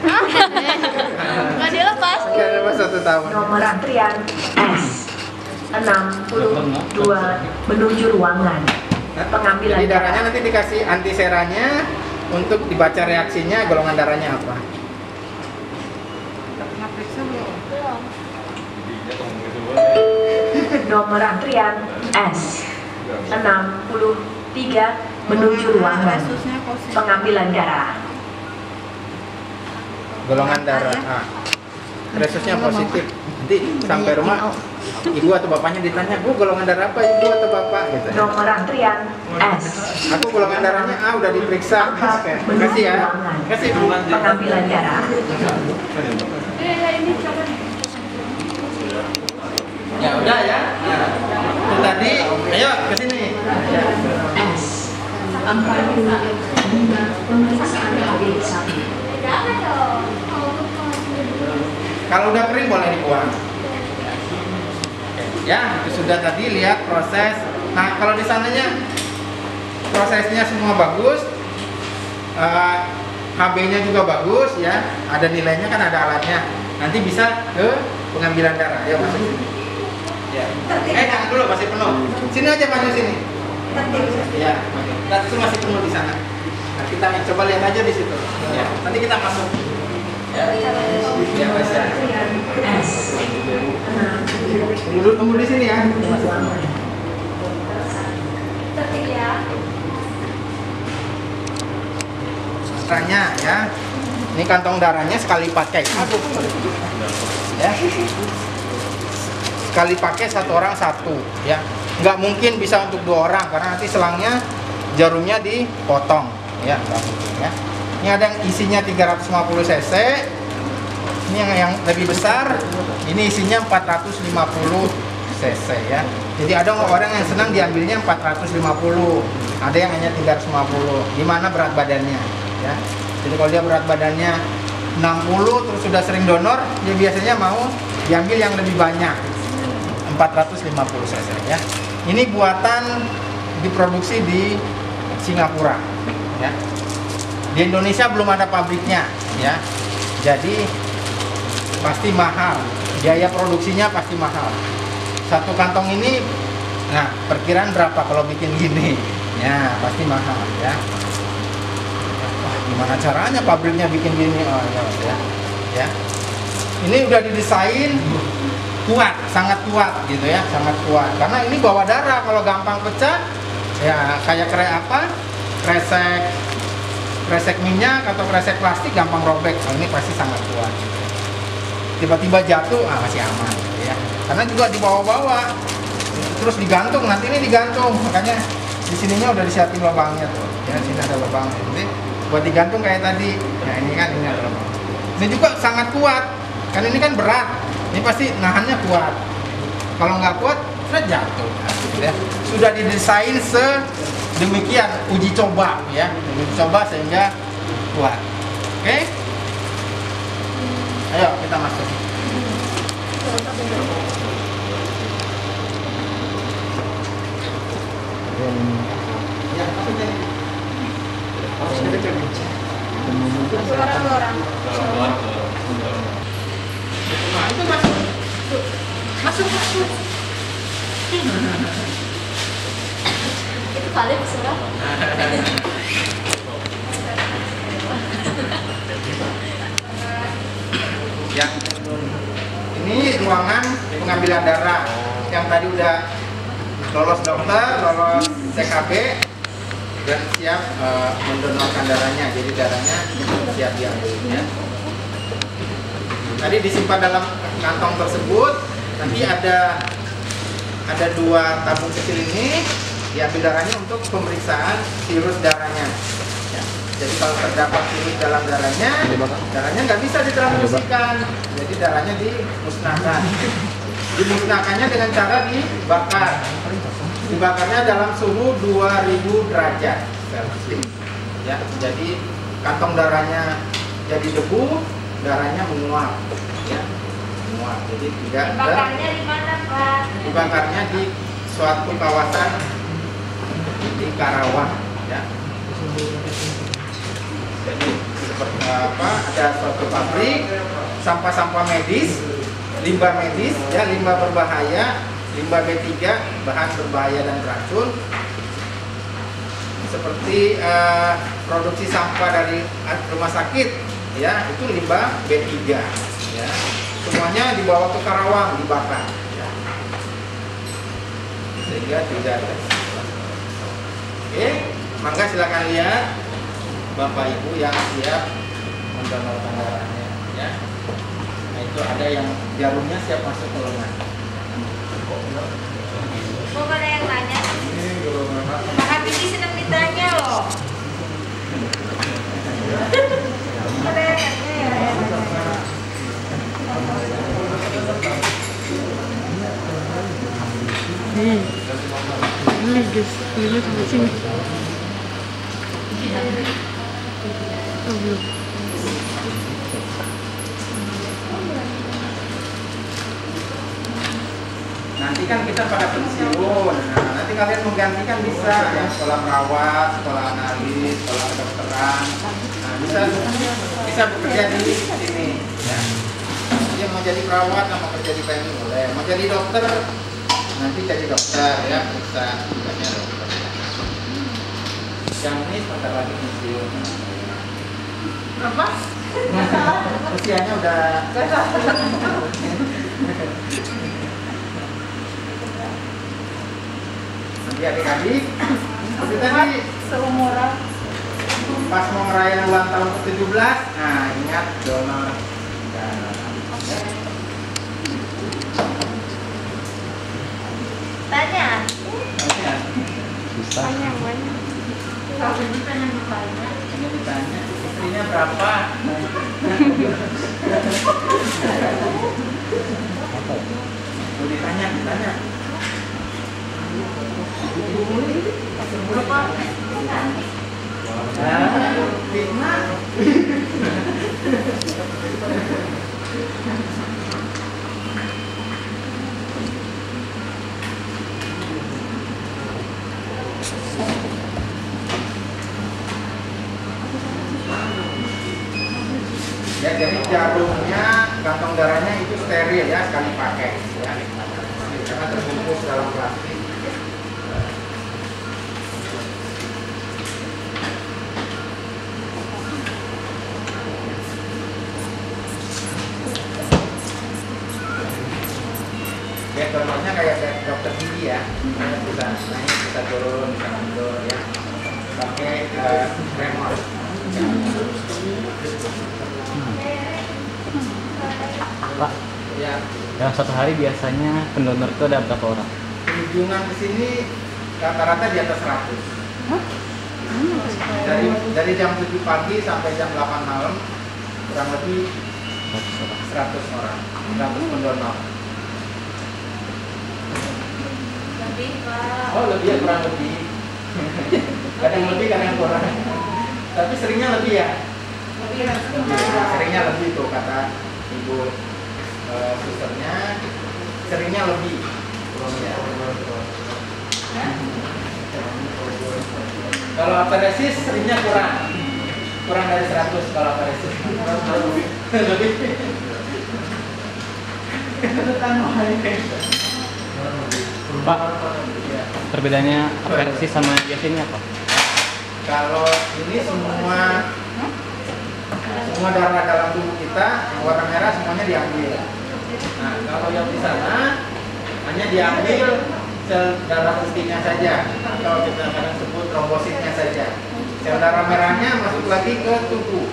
[SPEAKER 5] Nggak dilepas.
[SPEAKER 1] Nggak dilepas 1 tahun.
[SPEAKER 4] Nomor antrian S 62 menuju ruangan pengambilan
[SPEAKER 1] Jadi darahnya nanti dikasih antiseranya untuk dibaca reaksinya golongan darahnya apa.
[SPEAKER 4] Nomor antrian S 63 menuju ruangan pengambilan darah.
[SPEAKER 1] Golongan darah A. Resusnya positif. Nanti sampai rumah ibu atau bapaknya ditanya, "Bu, golongan darah apa ibu atau bapak?" gitu.
[SPEAKER 4] Nomor antrian S
[SPEAKER 1] Aku golongan darahnya A, udah diperiksa. Kasih ya. Kasih Bu.
[SPEAKER 4] pengambilan darah.
[SPEAKER 1] Ya udah ya. Nah, itu tadi, ayo ke sini. Ya.
[SPEAKER 4] S 45 pemeriksaan HB1.
[SPEAKER 1] Kalau udah kering boleh dibuang. Ya, itu sudah tadi lihat proses. Nah, kalau di sananya prosesnya semua bagus, HB-nya juga bagus ya, ada nilainya kan, ada alatnya. Nanti bisa ke pengambilan darah. Ayo masuk sini. Ya. Jangan dulu, masih penuh. Sini aja, maju sini. Ya, oke. Nah, itu masih penuh di sana. Nah, kita coba lihat aja di situ. Ya, nanti kita masuk. Ya, Mas ya.
[SPEAKER 4] S
[SPEAKER 1] Tunggu di sini ya. Darahnya ya. Ini kantong darahnya sekali pakai. Ya. Sekali pakai 1 orang 1 ya. Nggak mungkin bisa untuk 2 orang karena nanti selangnya jarumnya dipotong ya, nggak mungkin ya. Ini ada yang isinya 350 cc. Ini yang lebih besar, ini isinya 450 cc ya. Jadi ada orang yang senang diambilnya 450, ada yang hanya 350. Gimana berat badannya ya. Jadi kalau dia berat badannya 60 terus sudah sering donor, dia biasanya mau diambil yang lebih banyak, 450 cc ya. Ini buatan diproduksi di Singapura ya. Di Indonesia belum ada pabriknya ya. Jadi pasti mahal, biaya produksinya pasti mahal. satu kantong ini, nah perkiraan berapa kalau bikin gini? Ya pasti mahal ya. Wah, gimana caranya pabriknya bikin gini? Oh ya. Ini udah didesain kuat, sangat kuat gitu ya, sangat kuat. Karena ini bawa darah, kalau gampang pecah, ya kayak kresek minyak atau kresek plastik gampang robek. Nah, ini pasti sangat kuat. Tiba-tiba jatuh, masih aman ya. Karena juga dibawa-bawa, terus digantung. Nanti ini digantung, makanya di sininya udah disiapin lubangnya tuh. Ya, sini ada lubang. Jadi buat digantung kayak tadi. Nah ini kan ini ada lubang. Ini juga sangat kuat. Kan ini kan berat. Ini pasti nahannya kuat. Kalau nggak kuat, jatuh. Ya. Sudah didesain sedemikian, uji coba ya, uji coba sehingga kuat. Oke? Ayo kita masuk. Ya, itu masuk.
[SPEAKER 5] Itu kali berserah.
[SPEAKER 1] Ya, ini ruangan pengambilan darah yang tadi udah lolos dokter, lolos CKB dan siap mendonorkan darahnya. Jadi darahnya siap diambil ya. Tadi disimpan dalam kantong tersebut. Nanti ada 2 tabung kecil ini, diambil darahnya untuk pemeriksaan virus darahnya. Ya. Jadi kalau terdapat virus dalam darahnya nggak bisa ditransfusikan. Jadi darahnya dimusnahkan. Dimusnahkannya dengan cara dibakar. Dibakarnya dalam suhu 2000 derajat Celcius. Ya, jadi kantong darahnya jadi debu, darahnya menguap. Ya, menguap. Jadi tidak.
[SPEAKER 5] Dibakarnya di mana, Pak?
[SPEAKER 1] Dibakarnya di suatu kawasan di Karawang. Ya. Jadi seperti apa? Ada suatu pabrik sampah-sampah medis, limbah medis, ya limbah berbahaya, limbah B3, bahan berbahaya dan beracun. Seperti produksi sampah dari rumah sakit, ya itu limbah B3. Ya. Semuanya dibawa ke Karawang, dibakar. Ya. Sehingga tidak ada. Oke, mangga silakan lihat Bapak Ibu yang siap mendonorkan darahnya. Ya. Nah, itu ada yang jarumnya siap masuk ke lengan.
[SPEAKER 5] Kok ada yang nanya? Pak Habibie sedang ditanya loh. Ada yang nanya ya?
[SPEAKER 11] Ini guys, ini sampai sini. Oh, belum.
[SPEAKER 1] Nanti kan kita pada pensiun. Nah, nanti kalian menggantikan bisa ya, sekolah merawat, sekolah analis, sekolah kedokteran. Nah, bisa bekerja di sini. Ya. Dia mau jadi perawat, mau kerja di PMI boleh. Mau jadi dokter, nanti jadi dokter ya, bisa jadi dokter. Yang ini sebentar lagi pensiun.
[SPEAKER 5] Apa?
[SPEAKER 1] Usianya udah. Nanti adik-adik, seperti tadi
[SPEAKER 9] Seumuran.
[SPEAKER 1] pas mau ngerayain ulang tahun ke-17, nah ingat donor darah.
[SPEAKER 5] Tanya.
[SPEAKER 11] Panjang banyak.
[SPEAKER 5] Kalau ini pengen bertanya.
[SPEAKER 1] Ini ditanya, istrinya berapa? Mau ditanya.
[SPEAKER 5] Berapa?
[SPEAKER 1] Fitnah. Ya, jadi jarumnya, kantong darahnya itu steril ya, sekali pakai ya. Karena contohnya kayak dokter gigi ya, bisa naik, bisa turun, bisa mundur ya, pakai remote.
[SPEAKER 6] Pak,
[SPEAKER 1] Ya,
[SPEAKER 6] dalam satu hari biasanya pendonor itu ada berapa orang?
[SPEAKER 1] kunjungan ke sini rata-rata di atas 100. Dari jam 7 pagi sampai jam 8 malam kurang lebih 100 orang, 100 pendonor.
[SPEAKER 5] Lebih Pak.
[SPEAKER 1] Oh lebih ya, kurang lebih. Kadang lebih, kadang kurang. Tapi seringnya lebih ya.
[SPEAKER 5] Lebih
[SPEAKER 1] Seringnya lebih tuh kata ibu susternya, seringnya lebih. Kalau aparesis seringnya kurang dari 100 kalau aparesis. Lebih.
[SPEAKER 6] Pak, perbedaannya aparesis sama biasanya apa?
[SPEAKER 1] Kalau ini semua darah dalam tubuh kita yang warna merah semuanya diambil. Nah, kalau yang di sana hanya diambil sel darah putihnya saja, atau kita kadang sebut trombositnya saja. Sel darah merahnya masuk lagi ke tubuh.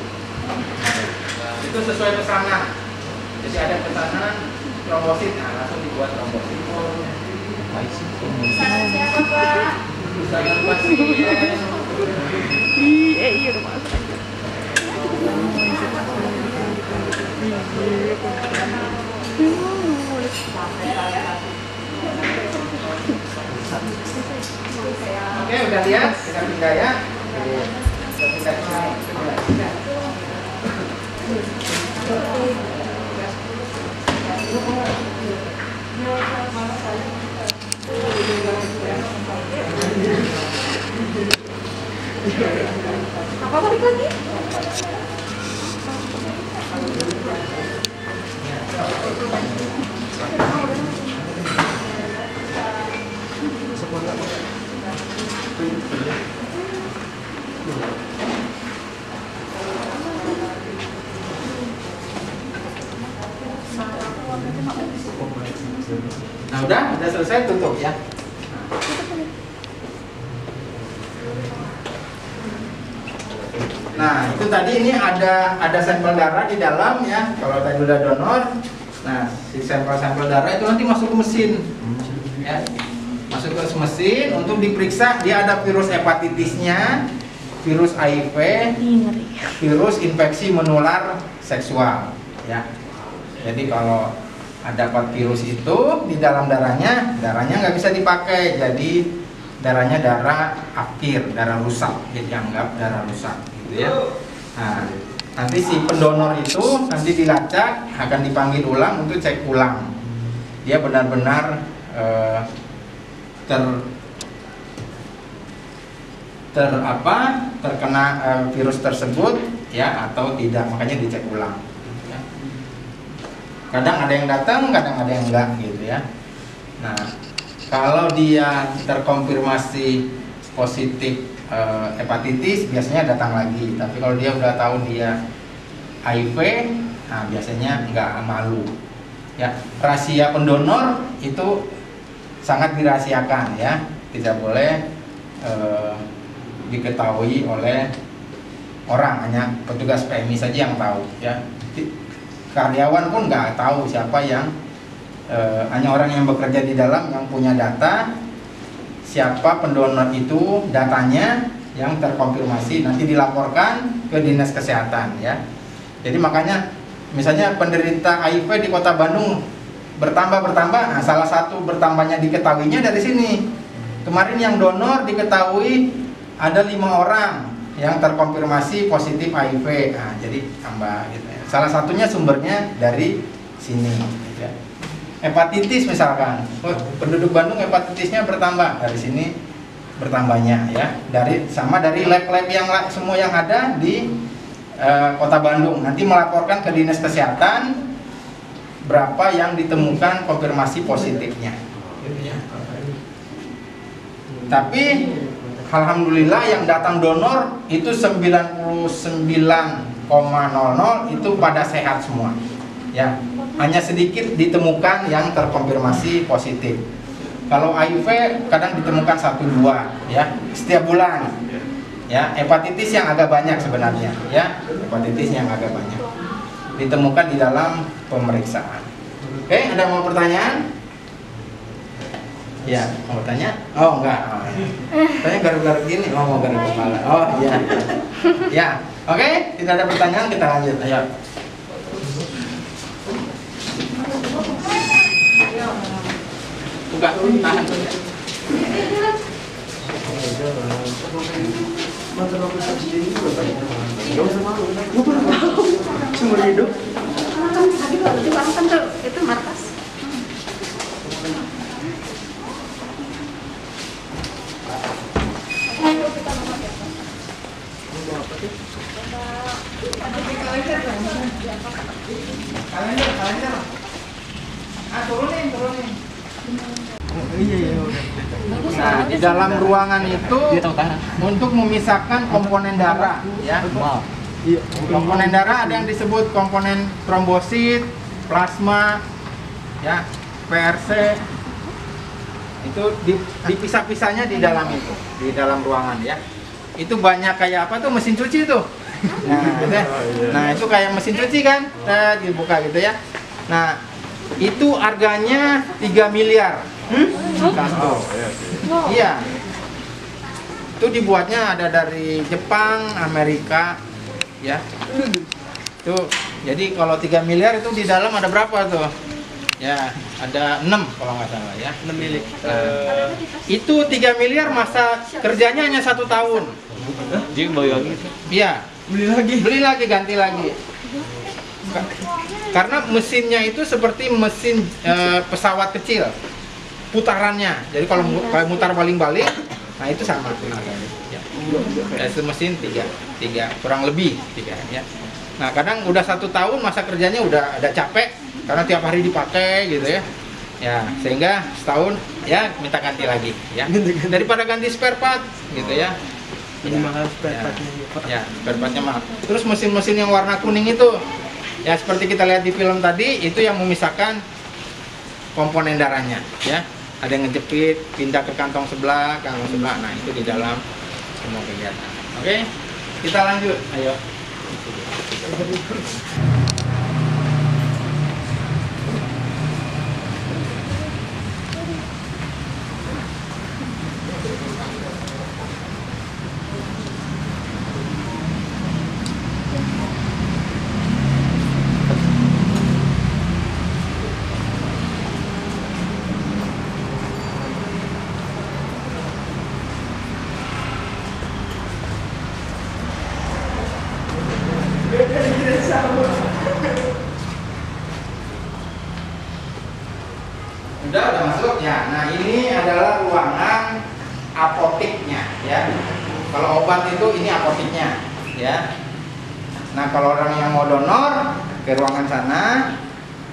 [SPEAKER 1] Itu sesuai pesanan. Jadi ada pesanan trombosit, nah langsung dibuat trombosit.
[SPEAKER 5] Pesanan siapa Pak?
[SPEAKER 1] Pesanan pasien.
[SPEAKER 11] Iya rumah sakit.
[SPEAKER 1] Oke, udah lihat? Kita pindah ya. Kita pindah ke sini.
[SPEAKER 5] Apa balik lagi?
[SPEAKER 1] Nah udah selesai, tutup ya. Nah itu tadi ini ada sampel darah di dalam ya. Kalau tadi udah donor, nah si sampel darah itu nanti masuk ke mesin, ya. Masuk ke mesin untuk diperiksa dia ada virus hepatitisnya, virus HIV, virus infeksi menular seksual, ya. Jadi kalau ada 4 virus itu di dalam darahnya nggak bisa dipakai, jadi darahnya darah akhir, darah rusak, dianggap darah rusak, gitu ya. Nah, nanti si pendonor itu nanti dilacak, akan dipanggil ulang untuk cek ulang, dia benar-benar terkena virus tersebut ya atau tidak, makanya dicek ulang. Kadang ada yang datang, kadang ada yang enggak gitu ya. Nah, kalau dia terkonfirmasi positif hepatitis biasanya datang lagi. Tapi kalau dia udah tahu dia HIV, nah biasanya enggak, malu. Ya, rahasia pendonor itu sangat dirahasiakan ya. Tidak boleh diketahui oleh orang, hanya petugas PMI saja yang tahu ya. Karyawan pun nggak tahu siapa yang hanya orang yang bekerja di dalam yang punya data siapa pendonor itu, datanya yang terkonfirmasi nanti dilaporkan ke dinas kesehatan ya. Jadi makanya misalnya penderita HIV di Kota Bandung bertambah, nah salah satu bertambahnya diketahuinya dari sini. Kemarin yang donor diketahui ada 5 orang yang terkonfirmasi positif HIV, nah jadi tambah gitu ya. Salah satunya sumbernya dari sini gitu ya. Hepatitis misalkan, penduduk Bandung hepatitisnya bertambah, dari sini bertambahnya ya, dari lab-lab yang semua yang ada di Kota Bandung nanti melaporkan ke dinas kesehatan berapa yang ditemukan konfirmasi positifnya gitu ya. Tapi alhamdulillah yang datang donor itu 99,00 itu pada sehat semua ya. hanya sedikit ditemukan yang terkonfirmasi positif. Kalau HIV kadang ditemukan 1-2 ya setiap bulan. Ya, hepatitis yang agak banyak sebenarnya ya, hepatitis yang agak banyak ditemukan di dalam pemeriksaan. Oke, ada mau pertanyaan? Ya, mau tanya? Oh enggak. Oh, ya. Tanya garuk-garuk gini, oh mau garuk kepala. Oh iya. Ya, oke, tidak ada pertanyaan, kita lanjut. Ayo. Buka, tahan.
[SPEAKER 10] Seumur hidup.
[SPEAKER 11] Tadi kalau di kan tuh itu markas.
[SPEAKER 1] Kalender. Turunin. Nah, di dalam ruangan itu untuk memisahkan komponen darah, ya. Komponen darah ada yang disebut komponen trombosit, plasma, ya, PRC. Itu dipisah-pisahnya di dalam itu, di dalam ruangan, ya. Itu banyak kayak apa tuh, mesin cuci tuh. Nah, gitu ya. Nah, itu kayak mesin cuci kan, dibuka gitu ya. Nah, itu harganya 3 miliar. Kantong. Iya. Itu dibuatnya ada dari Jepang, Amerika, ya. Tuh, jadi kalau 3 miliar itu di dalam ada berapa tuh? Ya, ada 6 kalau nggak salah ya. 6 milik. Itu 3 miliar masa kerjanya hanya 1 tahun.
[SPEAKER 6] Jadi beli lagi?
[SPEAKER 1] Iya. Beli lagi, ganti lagi. Karena mesinnya itu seperti mesin pesawat kecil, putarannya. Jadi kalau mutar baling-baling, nah itu sama. Ya. Itu mesin 3 kurang lebih 3 ya. Nah kadang udah 1 tahun masa kerjanya udah ada capek karena tiap hari dipakai gitu ya. Ya sehingga setahun ya minta ganti lagi ya. Daripada ganti spare part gitu ya.
[SPEAKER 10] Ini mahal spare partnya.
[SPEAKER 1] Ya spare partnya mahal. Terus mesin-mesin yang warna kuning itu. Ya seperti kita lihat di film tadi, itu yang memisahkan komponen darahnya, ya. Ada yang ngejepit, pindah ke kantong sebelah, Nah itu di dalam semua kegiatan. Oke, kita lanjut. Ayo. Udah masuk ya. Nah ini adalah ruangan apoteknya ya. Kalau obat itu ini apoteknya ya. Nah kalau orang yang mau donor ke ruangan sana,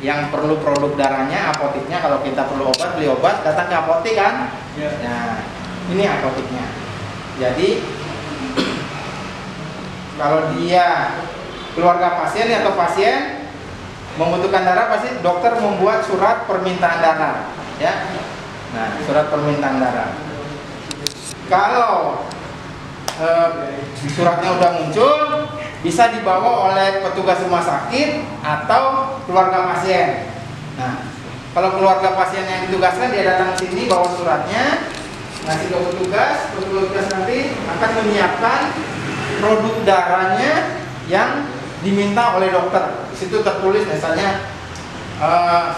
[SPEAKER 1] yang perlu produk darahnya apoteknya. Kalau kita perlu obat, beli obat, datang ke apotek kan. Nah ini apoteknya. Jadi kalau dia keluarga pasien atau pasien membutuhkan darah, pasti dokter membuat surat permintaan darah ya. Nah surat permintaan darah, kalau suratnya udah muncul, bisa dibawa oleh petugas rumah sakit atau keluarga pasien. Nah kalau keluarga pasien yang ditugaskan, dia datang ke sini bawa suratnya, ngasih ke petugas nanti akan menyiapkan produk darahnya yang diminta oleh dokter. Di situ tertulis misalnya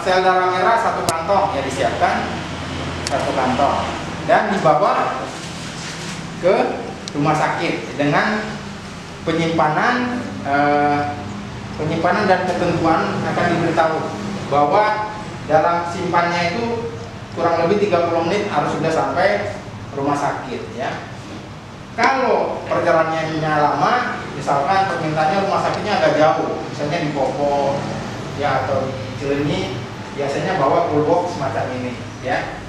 [SPEAKER 1] sel darah merah 1 kantong, ya disiapkan 1 kantong dan dibawa ke rumah sakit dengan penyimpanan dan ketentuan akan diberitahu bahwa dalam simpannya itu kurang lebih 30 menit harus sudah sampai rumah sakit ya. Kalau perjalanannya lama, misalkan permintaannya rumah sakitnya agak jauh, misalnya di Popo ya atau di Cilenyi, biasanya bawa coolbox semacam ini ya.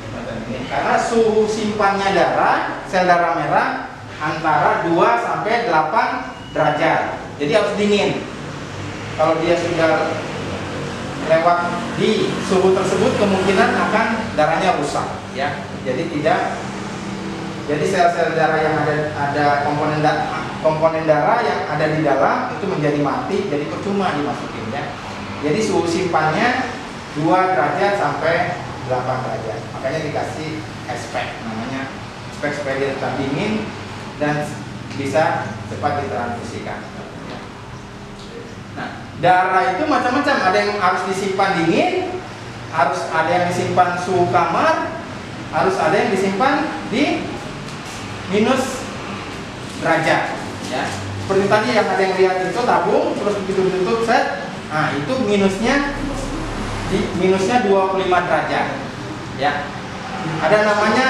[SPEAKER 1] Semacam ini. Karena suhu simpannya darah, sel darah merah antara 2 sampai 8 derajat. Jadi harus dingin. Kalau dia sudah lewat di suhu tersebut kemungkinan akan darahnya rusak, ya. Jadi sel-sel darah yang ada komponen darah yang ada di dalam itu menjadi mati, jadi percuma dimasukin, ya. Jadi suhu simpannya 2 derajat sampai 8 derajat. Makanya dikasih SPEC, namanya SPEC supaya dia tetap dingin dan bisa cepat ditransfusikan. Nah, darah itu macam-macam, ada yang harus disimpan dingin, harus ada yang disimpan suhu kamar, harus ada yang disimpan di minus derajat, ya. Seperti tadi yang ada yang lihat itu tabung terus begitu ditutup set, nah itu minusnya 25 derajat, ya. Ada namanya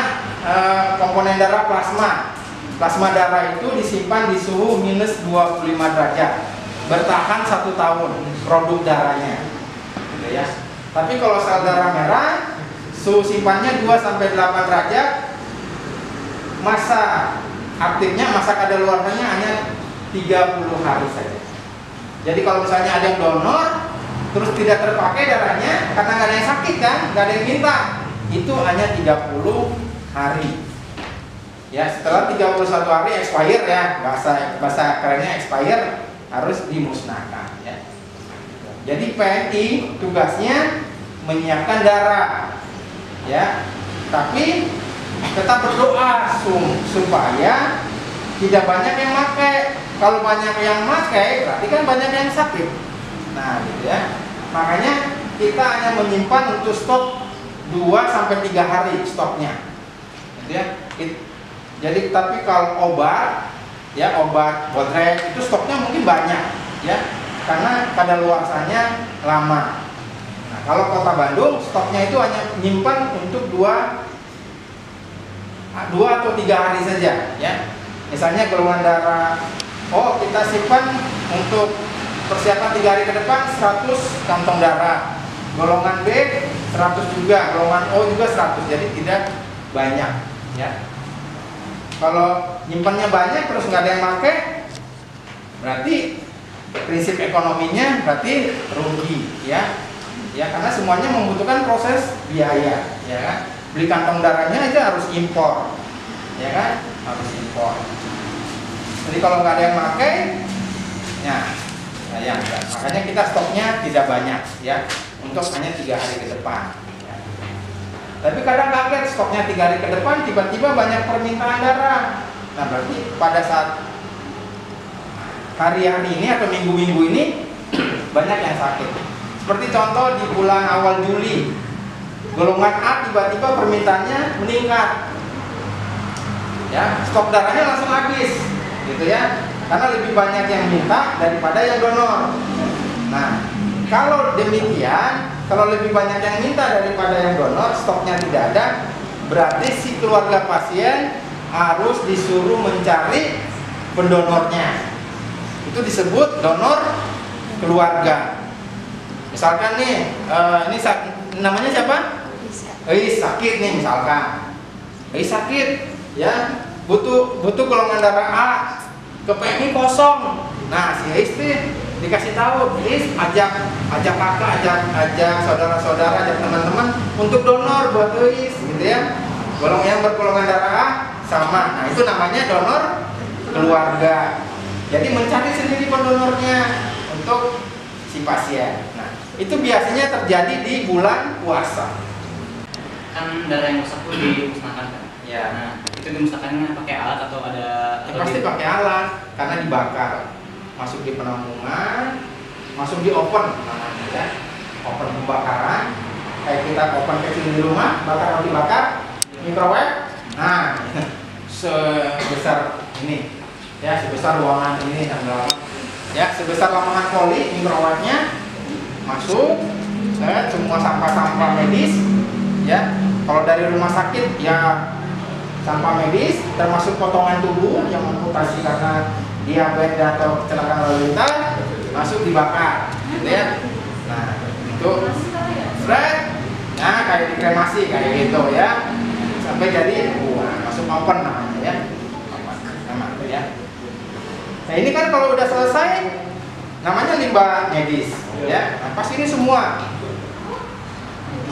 [SPEAKER 1] komponen darah plasma. Plasma darah itu disimpan di suhu minus 25 derajat, bertahan 1 tahun produk darahnya, gitu ya. Tapi kalau sel darah merah, suhu simpannya 2 sampai 8 derajat, masa aktifnya, masa kadaluarsanya hanya 30 hari saja. Jadi kalau misalnya ada yang donor terus tidak terpakai darahnya karena nggak ada yang sakit kan, nggak ada yang minta, itu hanya 30 hari. Ya, setelah 31 hari expired, ya, bahasa kerennya expired, harus dimusnahkan, ya. Jadi PNI tugasnya menyiapkan darah, ya, tapi tetap berdoa supaya tidak banyak yang pakai. Kalau banyak yang pakai berarti kan banyak yang sakit. Nah, gitu ya. Makanya kita hanya menyimpan untuk stok 2 sampai 3 hari stoknya, gitu ya. Jadi tapi kalau obat, ya, obat bodrek itu stoknya mungkin banyak, ya, karena kadaluarsanya lama. Nah, kalau Kota Bandung stoknya itu hanya menyimpan untuk 2 atau 3 hari saja, ya. Misalnya golongan darah, kita simpan untuk persiapan 3 hari ke depan 100 kantong darah, golongan B 100 juga, golongan O juga 100, jadi tidak banyak, ya. Kalau nyimpannya banyak terus nggak ada yang pakai, berarti prinsip ekonominya berarti rugi, ya. Ya, karena semuanya membutuhkan proses biaya, ya kan. Beli kantong darahnya aja harus impor, ya kan, harus impor. Jadi kalau nggak ada yang pakai, ya sayang, ya. Makanya kita stoknya tidak banyak, ya, untuk hanya 3 hari ke depan, ya. Tapi kadang kaget stoknya 3 hari ke depan tiba-tiba banyak permintaan darah. Nah, berarti pada saat hari-hari ini atau minggu-minggu ini banyak yang sakit. Seperti contoh di bulan awal Juli, golongan A tiba-tiba permintaannya meningkat, ya, stok darahnya langsung habis, gitu ya, karena lebih banyak yang minta daripada yang donor. Nah, kalau demikian, kalau lebih banyak yang minta daripada yang donor, stoknya tidak ada, berarti si keluarga pasien harus disuruh mencari pendonornya. Itu disebut donor keluarga. Misalkan nih, ini namanya siapa? Sakit nih misalkan. Sakit, ya, butuh golongan darah A, ke PMI kosong. Nah, si istri dikasih tahu, ajak kakak, ajak saudara-saudara, ajak teman-teman untuk donor buat gitu ya. Yang bergolongan darah A sama. Nah, itu namanya donor keluarga. Jadi mencari sendiri pendonornya untuk si pasien. Nah, itu biasanya terjadi di bulan puasa.
[SPEAKER 12] Kan darah yang rusak itu dimusnahkan kan?
[SPEAKER 1] Ya.
[SPEAKER 12] Nah, itu dimusnahkannya pakai alat atau ada?
[SPEAKER 1] Pasti pakai alat karena dibakar. Masuk di penampungan, masuk di oven namanya, ya. Oven pembakaran. Kayak kita oven kecil di rumah, bakar roti bakar, microwave. Nah, sebesar ini. Ya, sebesar ruangan ini, ya, sebesar lapangan voli, microwave-nya masuk, semua sampah-sampah medis, ya. Kalau dari rumah sakit, ya sampah medis, termasuk potongan tubuh yang mutasi karena diabetes atau kecelakaan lalu lintas, masuk dibakar, gitu ya. Nah, itu nah kayak dikremasi kayak gitu ya, sampai jadi masuk oven namanya, ya. Namanya, ya. Nah, ini kan kalau udah selesai namanya limbah medis, ya. Nah, pas ini semua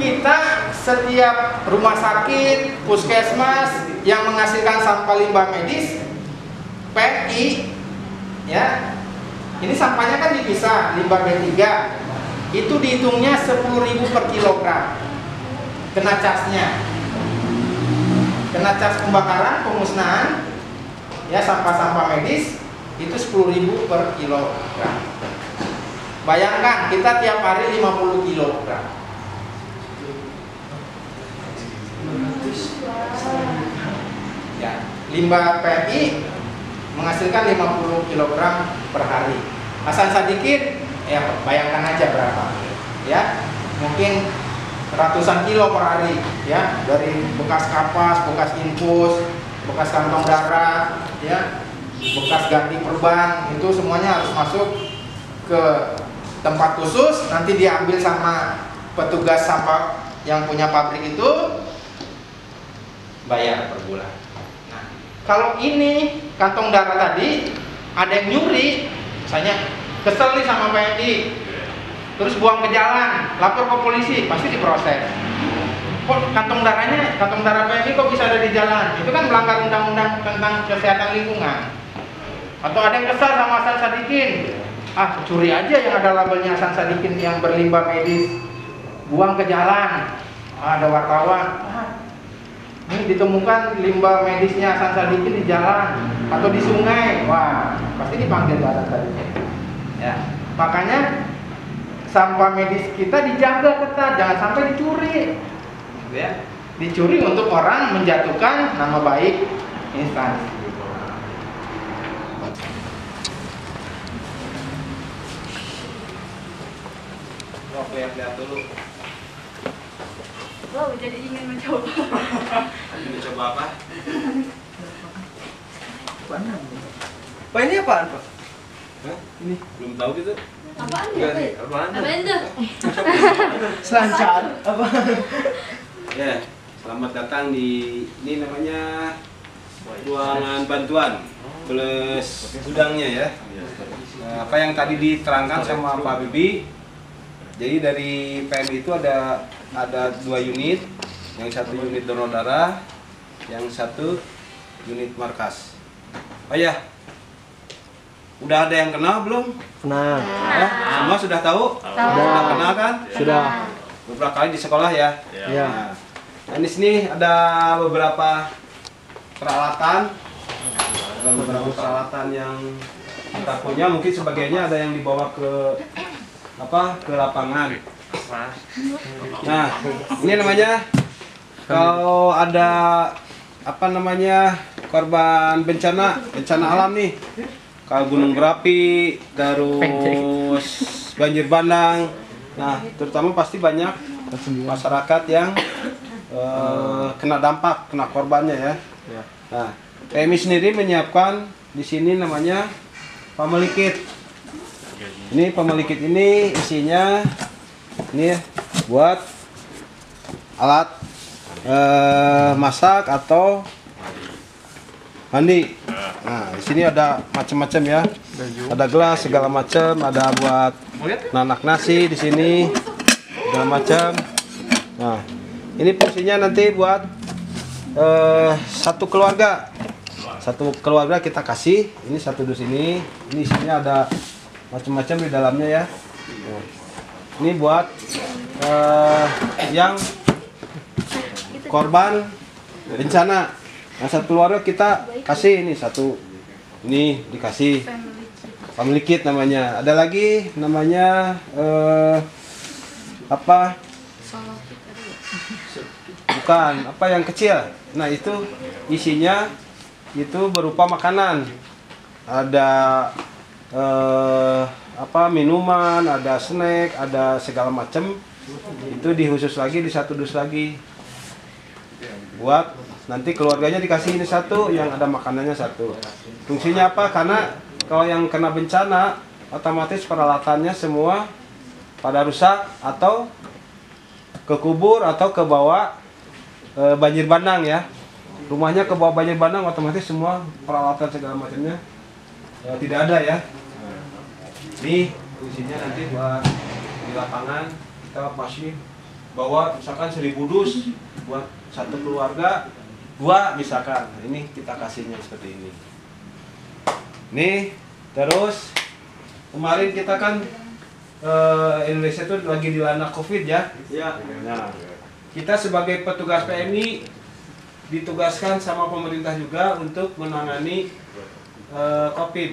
[SPEAKER 1] kita setiap rumah sakit, puskesmas yang menghasilkan sampah limbah medis, PMI, ya, ini sampahnya kan dipisah, limbah B3, itu dihitungnya 10.000 per kilogram, kena casnya, kena cas pembakaran, pemusnahan, ya sampah-sampah medis itu 10.000 per kilogram. Bayangkan kita tiap hari 50 kilogram. Ya, limbah PMI menghasilkan 50 kg per hari. Hasan Sadikin, ya bayangkan aja berapa, ya mungkin ratusan kilo per hari, ya dari bekas kapas, bekas infus, bekas kantong darah, ya bekas ganti perban, itu semuanya harus masuk ke tempat khusus, nanti diambil sama petugas sampah yang punya pabrik itu, bayar per bulan. Nah, kalau ini kantong darah tadi ada yang nyuri, misalnya kesel nih sama PMI, terus buang ke jalan, lapor ke polisi, pasti diproses. Kok kantong darah PMI kok bisa ada di jalan? Itu kan melanggar undang-undang tentang kesehatan lingkungan. Atau ada yang kesal sama Hasan Sadikin, curi aja yang ada labelnya Hasan Sadikin yang berlimbah medis, buang ke jalan. Ada wartawan, ini ditemukan limbah medisnya Hasan Sadikin di jalan atau di sungai, wah pasti dipanggil Hasan Sadikin. Ya, makanya sampah medis kita dijaga ketat, jangan sampai dicuri. Ya, dicuri untuk orang menjatuhkan nama baik instansi. Lihat dulu.
[SPEAKER 11] Lo jadi ingin mencoba.
[SPEAKER 1] Ingin mencoba apa?
[SPEAKER 10] Pak, ini apaan, Pak?
[SPEAKER 13] Hah? Ini belum tahu gitu.
[SPEAKER 5] Apaan
[SPEAKER 13] Enggak
[SPEAKER 5] itu?
[SPEAKER 13] nih, apaan?
[SPEAKER 5] Apaan itu?
[SPEAKER 10] Selancar apa?
[SPEAKER 13] Ya, selamat datang di ini namanya ruangan bantuan plus gudangnya ya. Nah, apa yang tadi diterangkan sama Pak Bibi. Jadi dari PMI itu ada 2 unit, yang satu unit donor darah, yang satu unit markas. Oh ya, udah ada yang kenal belum?
[SPEAKER 10] Kenal.
[SPEAKER 13] Ya, semua sudah tahu? Sudah kenal kan?
[SPEAKER 10] Sudah.
[SPEAKER 13] Beberapa kali di sekolah ya.
[SPEAKER 10] Iya.
[SPEAKER 13] Nah, di sini ada beberapa peralatan, yang kita punya. Mungkin sebagainya ada yang dibawa ke lapangan. Nah, ini namanya kalau ada korban bencana alam nih, kalau gunung berapi, terus banjir bandang. Nah, terutama pasti banyak masyarakat yang kena dampak, kena korbannya ya. Nah, PMI sendiri menyiapkan di sini namanya family kit. Ini family kit ini isinya ini buat alat masak atau mandi. Nah, di sini ada macam-macam ya. Ada gelas segala macam, ada buat nanak nasi di sini segala macam. Nah, ini fungsinya nanti buat satu keluarga. Satu keluarga kita kasih, ini satu dus ini isinya ada macam-macam di dalamnya ya. Nah, ini buat yang korban bencana. Nah, satu keluarga kita kasih ini satu, ini dikasih family kit namanya. Ada lagi namanya bukan apa yang kecil. Nah, itu isinya itu berupa makanan. Ada minuman, ada snack, ada segala macam. Itu dihusus lagi di satu dus lagi. Buat nanti keluarganya dikasih ini satu, yang ada makanannya satu. Fungsinya apa? Karena kalau yang kena bencana, otomatis peralatannya semua pada rusak atau ke kubur atau ke bawah banjir bandang ya. Rumahnya ke bawah banjir bandang, otomatis semua peralatan segala macamnya tidak ada ya. Ini fungsinya nanti buat di lapangan kita masih bawa misalkan 1000 dus buat satu keluarga 2 misalkan. Nah, ini kita kasihnya seperti ini. Nih, terus kemarin kita kan Indonesia itu lagi dilanda COVID ya. Nah, kita sebagai petugas PMI ditugaskan sama pemerintah juga untuk menangani COVID.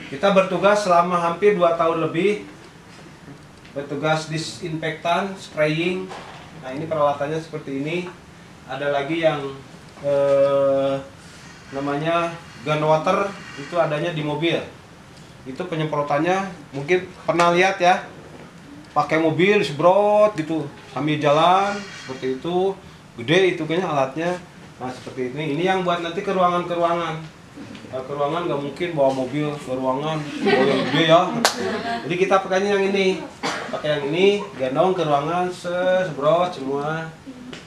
[SPEAKER 13] Kita bertugas selama hampir 2 tahun lebih, bertugas disinfektan, spraying. Nah, ini peralatannya seperti ini. Ada lagi yang namanya gun water, itu adanya di mobil. Itu penyemprotannya mungkin pernah lihat ya, pakai mobil semprot gitu sambil jalan seperti itu. Gede itu kayaknya alatnya. Nah, seperti ini yang buat nanti ke ruangan-ruangan. Ke ruangan nggak mungkin bawa mobil ke ruangan, bawa yang gede ya. Jadi kita pakainya yang ini, pakai yang ini, gendong ke ruangan, semprot semua,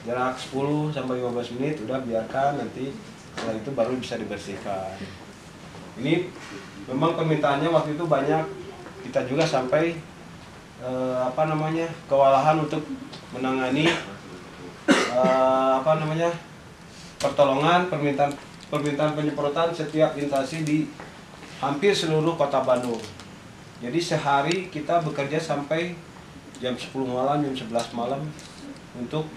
[SPEAKER 13] jarak 10 sampai 15 menit, udah biarkan, nanti setelah itu baru bisa dibersihkan. Ini memang permintaannya waktu itu banyak, kita juga sampai kewalahan untuk menangani pertolongan permintaan penyemprotan setiap instansi di hampir seluruh kota Bandung. Jadi sehari kita bekerja sampai jam 10 malam, jam 11 malam untuk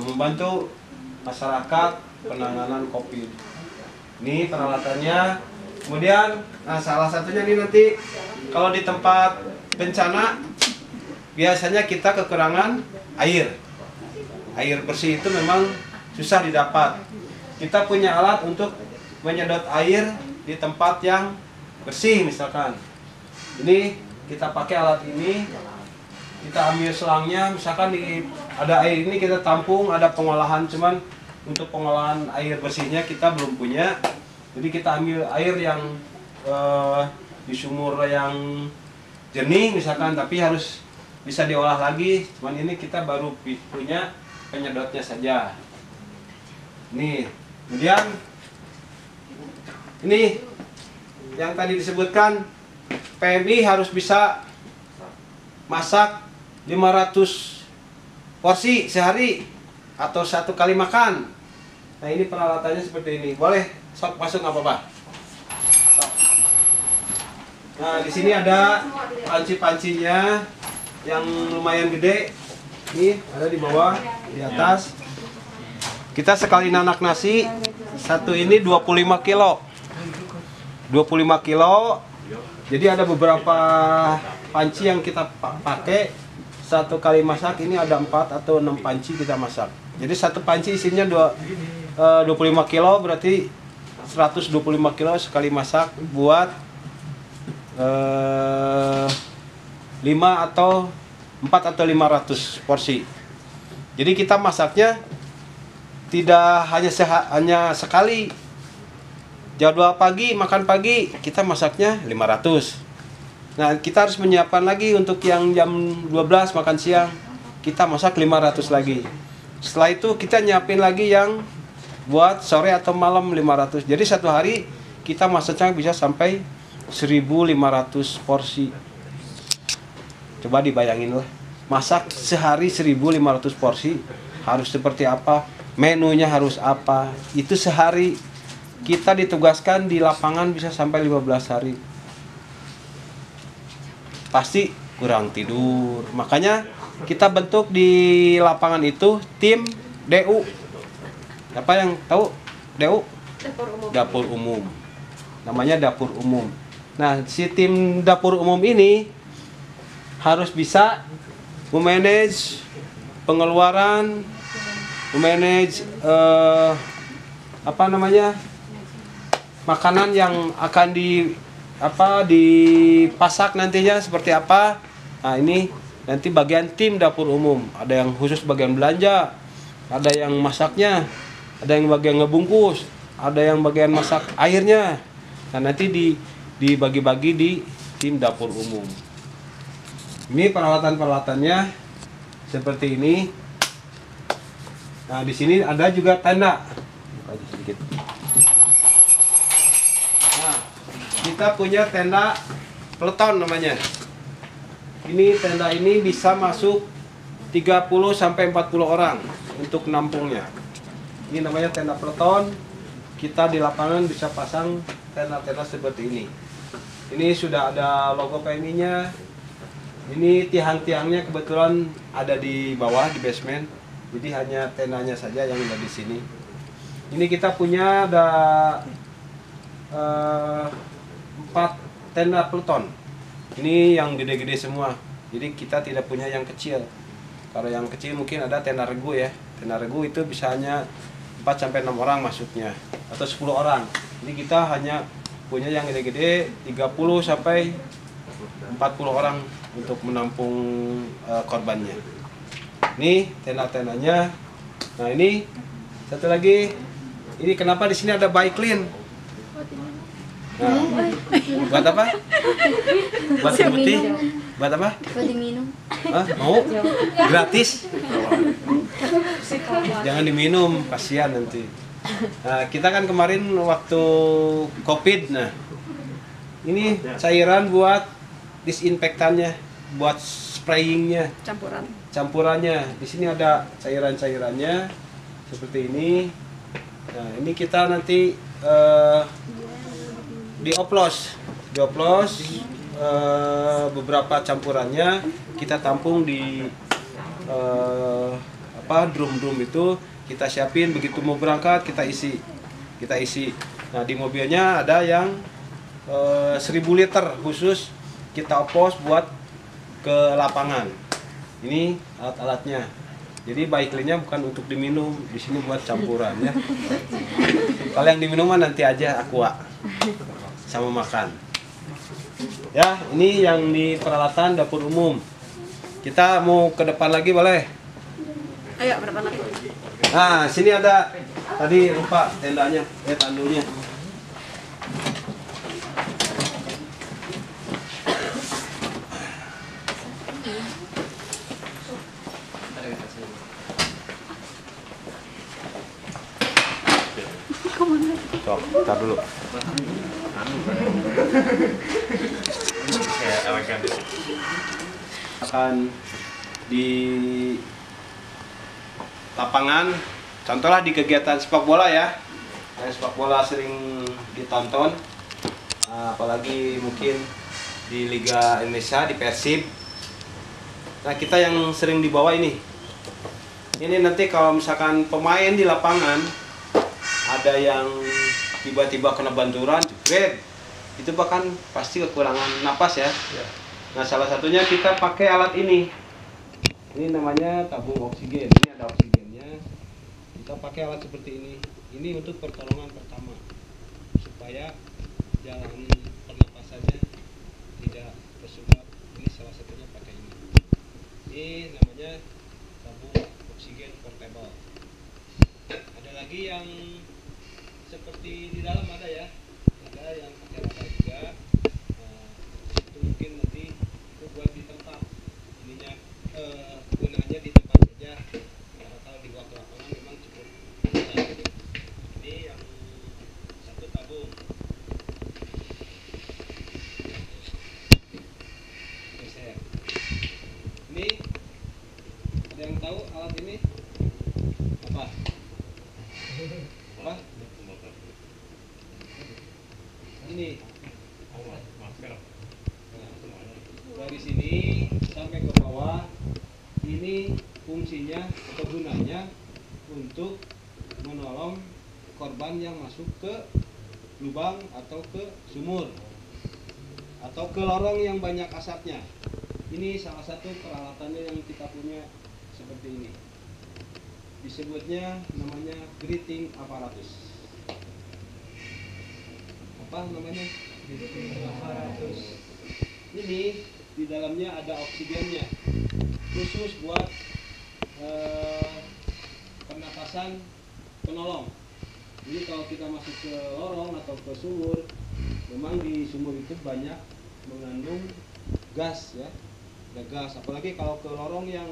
[SPEAKER 13] membantu masyarakat penanganan COVID. Ini peralatannya. Kemudian salah satunya ini nanti kalau di tempat bencana biasanya kita kekurangan air. Air bersih itu memang susah didapat. Kita punya alat untuk menyedot air di tempat yang bersih misalkan. Ini kita pakai alat ini, kita ambil selangnya, misalkan ada air ini kita tampung, ada pengolahan, cuman untuk pengolahan air bersihnya kita belum punya. Jadi kita ambil air yang di sumur yang jernih misalkan, tapi harus bisa diolah lagi. Cuman ini kita baru punya penyedotnya saja. Nih, kemudian ini yang tadi disebutkan, PMI harus bisa masak 500 porsi sehari atau 1 kali makan. Nah, ini peralatannya seperti ini. Boleh sok masuk nggak apa-apa. Nah, di sini ada panci-pancinya yang lumayan gede. Ini ada di bawah, di atas. Kita sekali nanak nasi, satu ini 25 kilo. 25 kilo. Jadi ada beberapa panci yang kita pakai. Satu kali masak ini ada 4 atau 6 panci kita masak. Jadi satu panci isinya 25 kilo, berarti 125 kilo sekali masak buat 5 atau 4 atau 500 porsi. Jadi kita masaknya tidak hanya sekali. Jadwal pagi, makan pagi, kita masaknya 500. Nah, kita harus menyiapkan lagi untuk yang jam 12 makan siang, kita masak 500 lagi. Setelah itu kita nyiapin lagi yang buat sore atau malam 500. Jadi satu hari kita masaknya bisa sampai 1.500 porsi. Coba dibayangin lah, masak sehari 1.500 porsi harus seperti apa, menunya harus apa. Itu sehari. Kita ditugaskan di lapangan bisa sampai 15 hari. Pasti kurang tidur. Makanya kita bentuk di lapangan itu tim DU. Apa yang tahu DU? Dapur umum. Namanya dapur umum. Nah, si tim dapur umum ini harus bisa memanage pengeluaran, memanage makanan yang akan dipasak nantinya seperti apa. Nah, ini nanti bagian tim dapur umum. Ada yang khusus bagian belanja, ada yang masaknya, ada yang bagian ngebungkus, ada yang bagian masak airnya. Nah, nanti dibagi-bagi di tim dapur umum. Ini peralatan-peralatannya seperti ini. Nah, di sini ada juga tenda. Sedikit. Nah, kita punya tenda peleton namanya. Ini tenda ini bisa masuk 30 sampai 40 orang untuk nampungnya. Ini namanya tenda peleton. Kita di lapangan bisa pasang tenda-tenda seperti ini. Ini sudah ada logo PMI-nya. Ini tiang-tiangnya kebetulan ada di bawah di basement. Jadi hanya tendanya saja yang ada di sini. Ini kita punya ada 4 tenda peleton. Ini yang gede-gede semua. Jadi kita tidak punya yang kecil. Kalau yang kecil mungkin ada tenda regu ya. Tenda regu itu bisa hanya 4 sampai 6 orang masuknya atau 10 orang. Jadi kita hanya punya yang gede-gede 30 sampai 40 orang untuk menampung korbannya. Ini tenda-tendanya. Nah, ini satu lagi. Ini kenapa di sini ada bike clean? Nah, buat apa? Buat putih? Buat apa?
[SPEAKER 11] Buat diminum.
[SPEAKER 13] Ah, mau? Gratis? Jangan diminum, kasihan nanti. Nah, kita kan kemarin waktu COVID, nah ini cairan buat disinfektannya, buat sprayingnya, campurannya. Di sini ada cairan-cairannya seperti ini. Nah, ini kita nanti dioplos beberapa campurannya kita tampung di drum-drum itu kita siapin, begitu mau berangkat kita isi. Nah, di mobilnya ada yang 1000 liter khusus kita oplos buat ke lapangan. Ini alat-alatnya. Jadi baiklinya bukan untuk diminum, di sini buat campuran ya. Kalau yang diminum nanti aja aqua sama makan. Ya, ini yang di peralatan dapur umum. Kita mau ke depan lagi boleh?
[SPEAKER 11] Ayo, ke depan lagi.
[SPEAKER 13] Nah, sini ada tadi lupa tendanya, tandunya. Stop, bentar dulu. Akan di lapangan, contohlah di kegiatan sepak bola ya. Sepak bola sering ditonton, apalagi mungkin di Liga Indonesia, di Persib. Nah, kita yang sering dibawa ini. Ini nanti kalau misalkan pemain di lapangan ada yang tiba-tiba kena banturan, jebret, itu bahkan pasti kekurangan napas ya. Nah, salah satunya kita pakai alat ini. Ini namanya tabung oksigen. Ini ada oksigennya. Kita pakai alat seperti ini. Ini untuk pertolongan pertama supaya jalan pernapasannya tidak tersumbat. Ini salah satunya pakai ini. Ini namanya tabung oksigen portable. Ada lagi yang seperti di dalam ada ya, ada yang pakai raba juga. Nah, itu mungkin nanti itu buat di tempat ininya, gunaannya di tempat saja. Karena kalau dibawa ke lapangan memang cukup besar. Ini yang satu tabung. Ini ada yang tahu alat ini apa? Apa? Ini dari sini sampai ke bawah, ini fungsinya atau gunanya untuk menolong korban yang masuk ke lubang atau ke sumur atau ke lorong yang banyak asapnya. Ini salah satu peralatannya yang kita punya seperti ini. Disebutnya namanya breathing apparatus. Apa namanya? Breathing apparatus. Ini di dalamnya ada oksigennya, khusus buat pernapasan penolong. Jadi kalau kita masuk ke lorong atau ke sumur, memang di sumur itu banyak mengandung gas ya, ada gas. Apalagi kalau ke lorong yang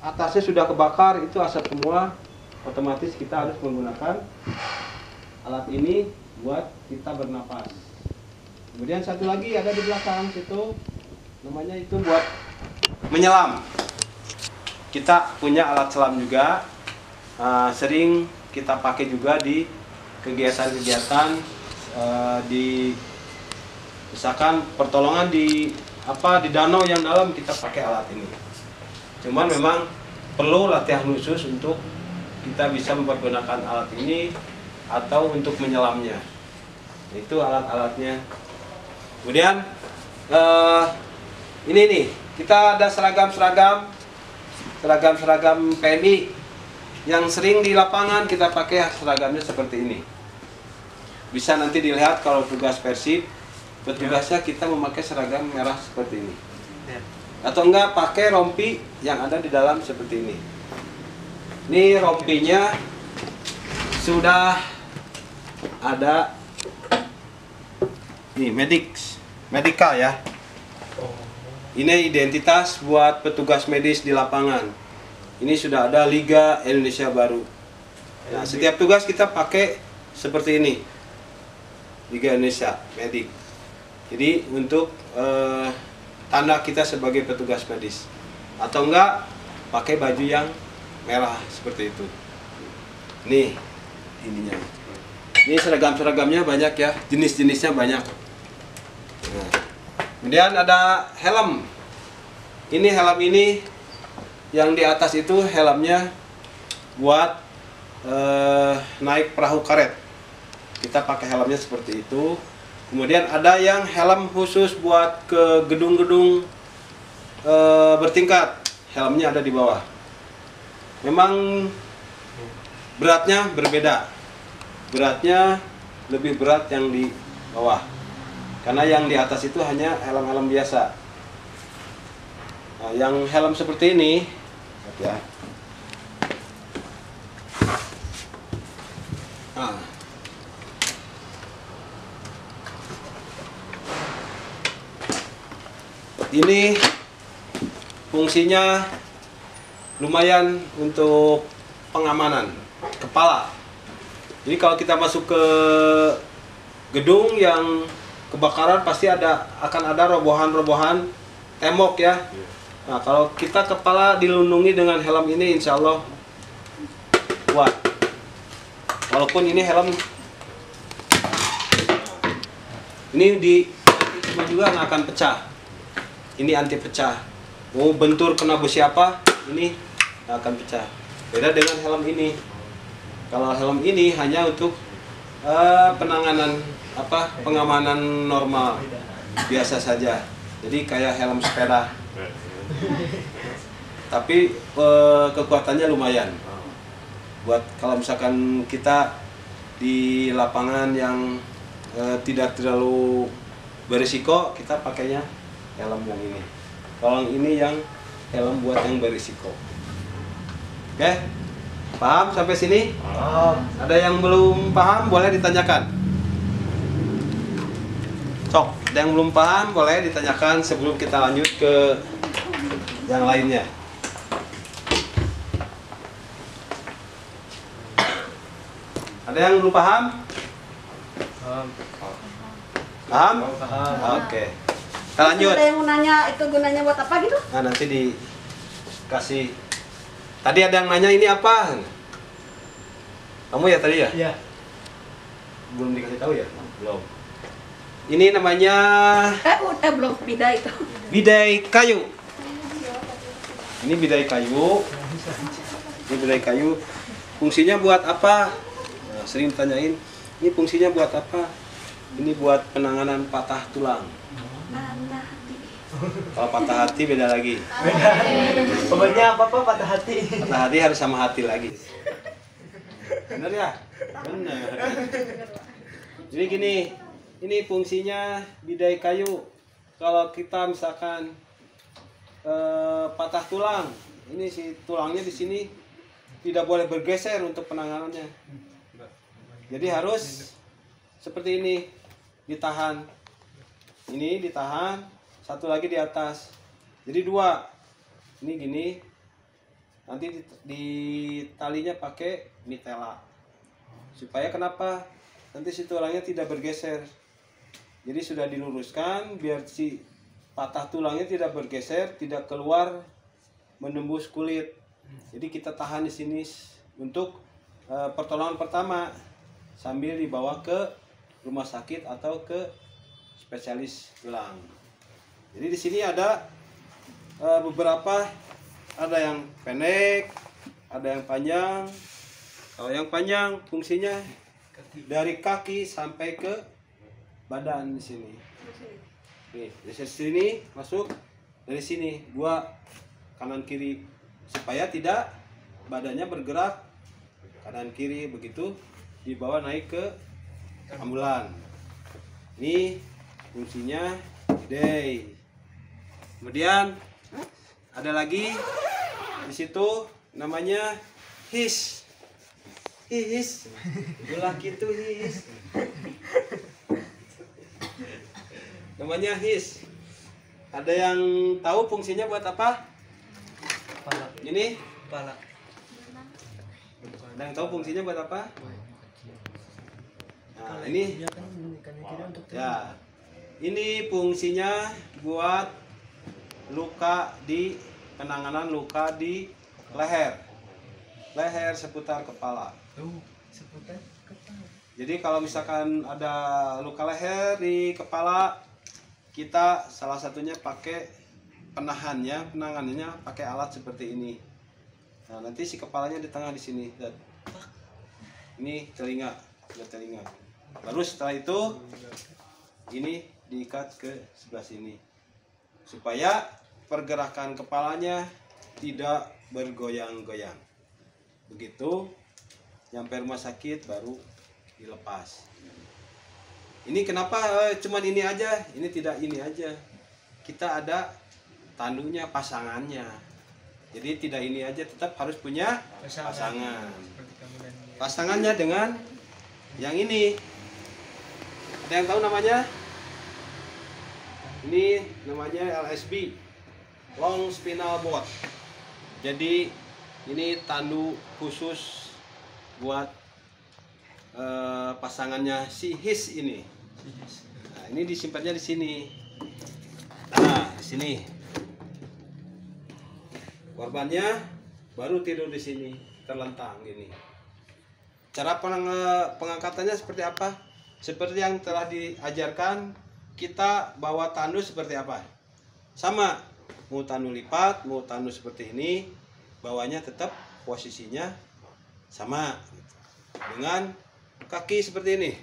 [SPEAKER 13] atasnya sudah kebakar, itu asap semua, otomatis kita harus menggunakan alat ini buat kita bernapas. Kemudian satu lagi ada di belakang situ, namanya itu buat menyelam. kita punya alat selam juga, sering kita pakai juga di kegiatan-kegiatan di misalkan pertolongan di danau yang dalam, kita pakai alat ini. Cuman memang perlu latihan khusus untuk kita bisa mempergunakan alat ini atau untuk menyelamnya. Itu alat-alatnya. Kemudian ini nih, kita ada seragam PNI yang sering di lapangan kita pakai seragamnya seperti ini. Bisa nanti dilihat kalau tugas Persib, petugasnya kita memakai seragam merah seperti ini. Atau enggak pakai rompi yang ada di dalam seperti ini. Ini rompinya sudah ada nih, medical ya. Ini identitas buat petugas medis di lapangan. Ini sudah ada Liga Indonesia Baru. Nah, setiap tugas kita pakai seperti ini, Liga Indonesia Medik. Jadi untuk tanda kita sebagai petugas medis. Atau enggak pakai baju yang merah seperti itu. Nih ininya. Ini seragam-seragamnya banyak ya, jenis-jenisnya banyak. Nah, kemudian ada helm. Ini helm ini yang di atas itu helmnya buat naik perahu karet. Kita pakai helmnya seperti itu. Kemudian ada yang helm khusus buat ke gedung-gedung bertingkat. Helmnya ada di bawah. Memang beratnya berbeda. Beratnya lebih berat yang di bawah. Karena yang di atas itu hanya helm-helm biasa. Nah, yang helm seperti ini ya. Nah. Ini fungsinya lumayan untuk pengamanan kepala. Jadi kalau kita masuk ke gedung yang kebakaran pasti akan ada robohan-robohan tembok ya. Nah, kalau kita kepala dilindungi dengan helm ini, insya Allah kuat. Walaupun ini helm ini di juga nggak akan pecah. Ini anti pecah. Mau bentur kena besi apa, ini nggak akan pecah. Beda dengan helm ini. Kalau helm ini hanya untuk penanganan pengamanan normal biasa saja. Jadi kayak helm sepeda. Tapi kekuatannya lumayan. Buat kalau misalkan kita di lapangan yang tidak terlalu berisiko, kita pakainya helm yang ini. Kalau ini yang helm buat yang berisiko. Oke? Paham sampai sini? Ada yang belum paham boleh ditanyakan. Sok, ada yang belum paham boleh ditanyakan sebelum kita lanjut ke yang lainnya. Ada yang belum paham? Paham? Oke. Kita lanjut.
[SPEAKER 14] Ada yang mau nanya itu gunanya buat apa gitu?
[SPEAKER 13] Nah, nanti dikasih. Tadi ada yang nanya ini apa? Kamu ya tadi ya?
[SPEAKER 10] Iya.
[SPEAKER 13] Belum dikasih tahu ya? Belum. Ini namanya
[SPEAKER 14] Belum bidai itu.
[SPEAKER 13] bidai kayu. Ini bidai kayu. Ini bidai kayu. Fungsinya buat apa? Nah, sering ditanyain. Ini fungsinya buat apa? Ini buat penanganan patah tulang. Kalau patah hati beda lagi.
[SPEAKER 10] Obatnya apa Pak patah hati?
[SPEAKER 13] Patah hati harus sama hati lagi. Bener ya? Bener. Jadi gini, ini fungsinya bidai kayu. Kalau kita misalkan patah tulang, ini si tulangnya di sini tidak boleh bergeser untuk penanganannya. Jadi harus seperti ini, ditahan. Ini ditahan, satu lagi di atas. Jadi dua. Ini gini. Nanti di talinya pakai mitela. Supaya kenapa? Nanti si tulangnya tidak bergeser. Jadi sudah diluruskan biar si patah tulangnya tidak bergeser, tidak keluar menembus kulit. Jadi kita tahan di sini untuk pertolongan pertama sambil dibawa ke rumah sakit atau ke spesialis tulang. Jadi di sini ada beberapa, ada yang pendek, ada yang panjang. Kalau yang panjang fungsinya dari kaki sampai ke badan di sini. Nih, dari sini masuk, dari sini dua kanan kiri supaya tidak badannya bergerak kanan kiri, begitu dibawa naik ke ambulan. Ini fungsinya gede. Kemudian ada lagi di situ namanya his. His. Ulah gitu his. Namanya his. Ada yang tahu fungsinya buat apa?
[SPEAKER 10] Kepala.
[SPEAKER 13] Ini
[SPEAKER 10] Kepala.
[SPEAKER 13] Ada yang tahu fungsinya buat apa? Nah, ini ya. Ini fungsinya buat luka di penanganan luka di leher. Leher seputar kepala.
[SPEAKER 10] Seputar kepala.
[SPEAKER 13] Jadi kalau misalkan ada luka leher di kepala, kita salah satunya pakai penanganannya pakai alat seperti ini. Nah, nanti si kepalanya di tengah di sini. Dan ini telinga, ada telinga. Baru setelah itu ini diikat ke sebelah sini supaya pergerakan kepalanya tidak bergoyang-goyang. Begitu nyampe rumah sakit baru dilepas. Ini kenapa cuman ini aja? Ini tidak ini aja. Kita ada tandunya, pasangannya. Jadi tidak ini aja, tetap harus punya pasangan. Pasangannya dengan yang ini. Ada yang tahu namanya? Ini namanya LSB, Long Spinal Board. Jadi ini tandu khusus buat pasangannya si his ini. Nah, ini disimpannya di sini. Nah, di sini. Korbannya baru tidur di sini, terlentang gini. Cara pengangkatannya seperti apa? Seperti yang telah diajarkan, kita bawa tandu seperti apa? Sama, mau tandu lipat, mau tandu seperti ini, bawahnya tetap posisinya sama, dengan kaki seperti ini.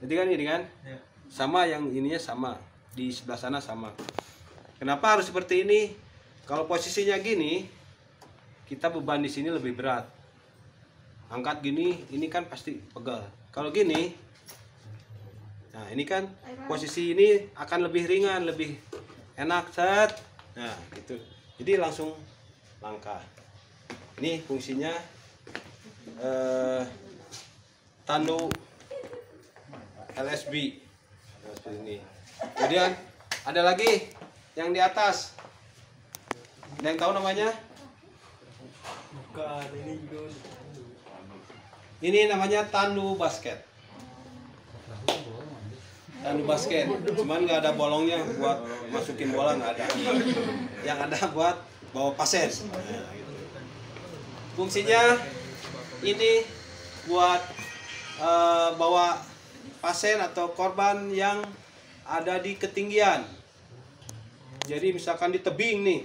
[SPEAKER 13] Jadi kan ini kan, sama, yang ininya sama, di sebelah sana sama. Kenapa harus seperti ini? Kalau posisinya gini, kita beban di sini lebih berat. Angkat gini, ini kan pasti pegal. Kalau gini, nah ini kan posisi ini akan lebih ringan, lebih enak, set. Nah gitu. Jadi langsung langkah. Ini fungsinya tandu LSB. Ini. Kemudian ada lagi yang di atas. Ada yang tahu namanya?
[SPEAKER 10] Bukan, ini juga.
[SPEAKER 13] Ini namanya tandu basket. Tandu basket, cuman nggak ada bolongnya buat masukin bola, nggak ada. Yang ada buat bawa pasien. Nah, gitu. Fungsinya ini buat bawa pasien atau korban yang ada di ketinggian. Jadi misalkan di tebing nih,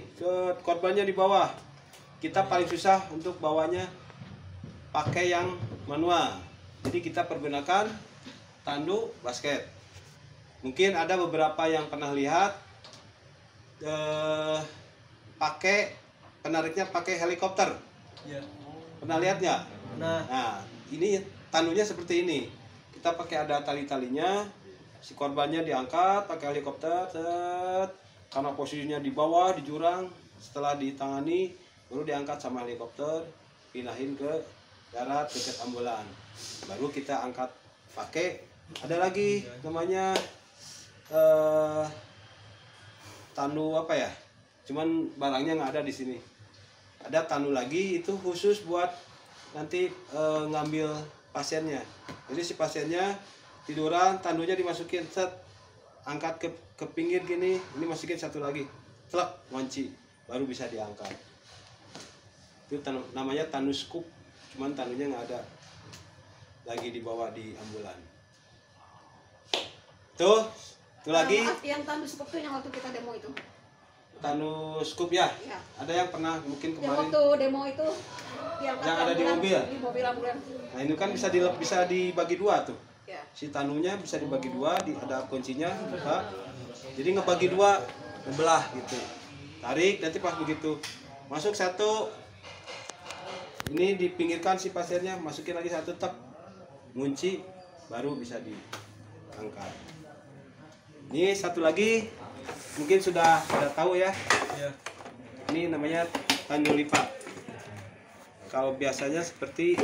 [SPEAKER 13] korbannya di bawah, kita paling susah untuk bawanya pakai yang manual. Jadi kita pergunakan tandu basket. Mungkin ada beberapa yang pernah lihat pakai penariknya pakai helikopter.
[SPEAKER 10] Ya.
[SPEAKER 13] Pernah lihat nggak?
[SPEAKER 10] Pernah.
[SPEAKER 13] Nah, ini tandunya seperti ini. Kita pakai ada tali-talinya. Si korbannya diangkat pakai helikopter, set. Karena posisinya di bawah di jurang. Setelah ditangani, baru diangkat sama helikopter, pindahin ke darat dekat ambulan. Baru kita angkat pakai. Ada lagi namanya tandu apa ya? Cuman barangnya nggak ada di sini. Ada tandu lagi itu khusus buat nanti ngambil pasiennya. Jadi si pasiennya tiduran, tandunya dimasukin, set, angkat ke pinggir gini, ini masukin satu lagi, telak, kunci, baru bisa diangkat. Itu namanya tanu scoop, cuman tanunya nggak ada lagi dibawa di ambulan. Tuh lagi.
[SPEAKER 14] Maaf, yang tanu scoop tuh yang waktu kita demo itu.
[SPEAKER 13] Tanu scoop ya?
[SPEAKER 14] Ya.
[SPEAKER 13] Ada yang pernah mungkin
[SPEAKER 14] Yang
[SPEAKER 13] kemarin.
[SPEAKER 14] waktu demo itu yang
[SPEAKER 13] ada di mobil.
[SPEAKER 14] Di mobil ambulan.
[SPEAKER 13] Nah ini kan bisa dibagi dua tuh.
[SPEAKER 14] Ya.
[SPEAKER 13] Si tanunya bisa dibagi dua, ada kuncinya, buka. Jadi ngebagi dua, ngebelah gitu. Tarik, nanti pas begitu masuk satu, ini dipinggirkan si pasiennya, masukin lagi satu, tek, ngunci, baru bisa diangkat. Ini satu lagi, mungkin sudah tahu ya. Ini namanya tanu lipat. Kalau biasanya seperti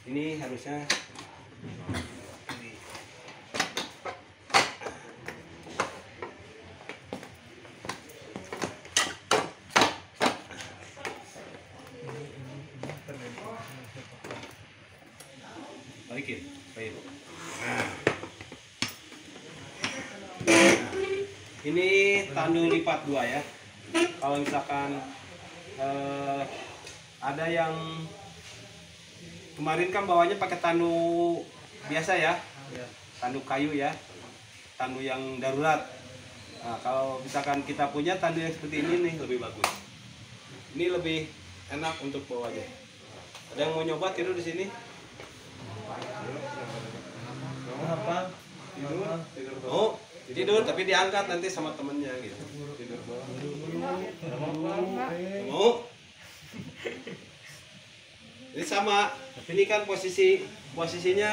[SPEAKER 13] ini harusnya balikin, baik. Nah, ini tanu lipat dua ya. Kalau misalkan ada yang kemarin kan bawanya pakai tanu biasa ya, tanu kayu ya, tanu yang darurat. Nah, kalau misalkan kita punya tanu yang seperti ini nih lebih bagus. Ini lebih enak untuk bawanya. Ada yang mau nyoba tidur di sini?
[SPEAKER 10] Apa?
[SPEAKER 13] Oh, tidur tapi diangkat nanti sama temennya gitu. Tidur bawah. Mau? Ini sama, tapi ini kan posisinya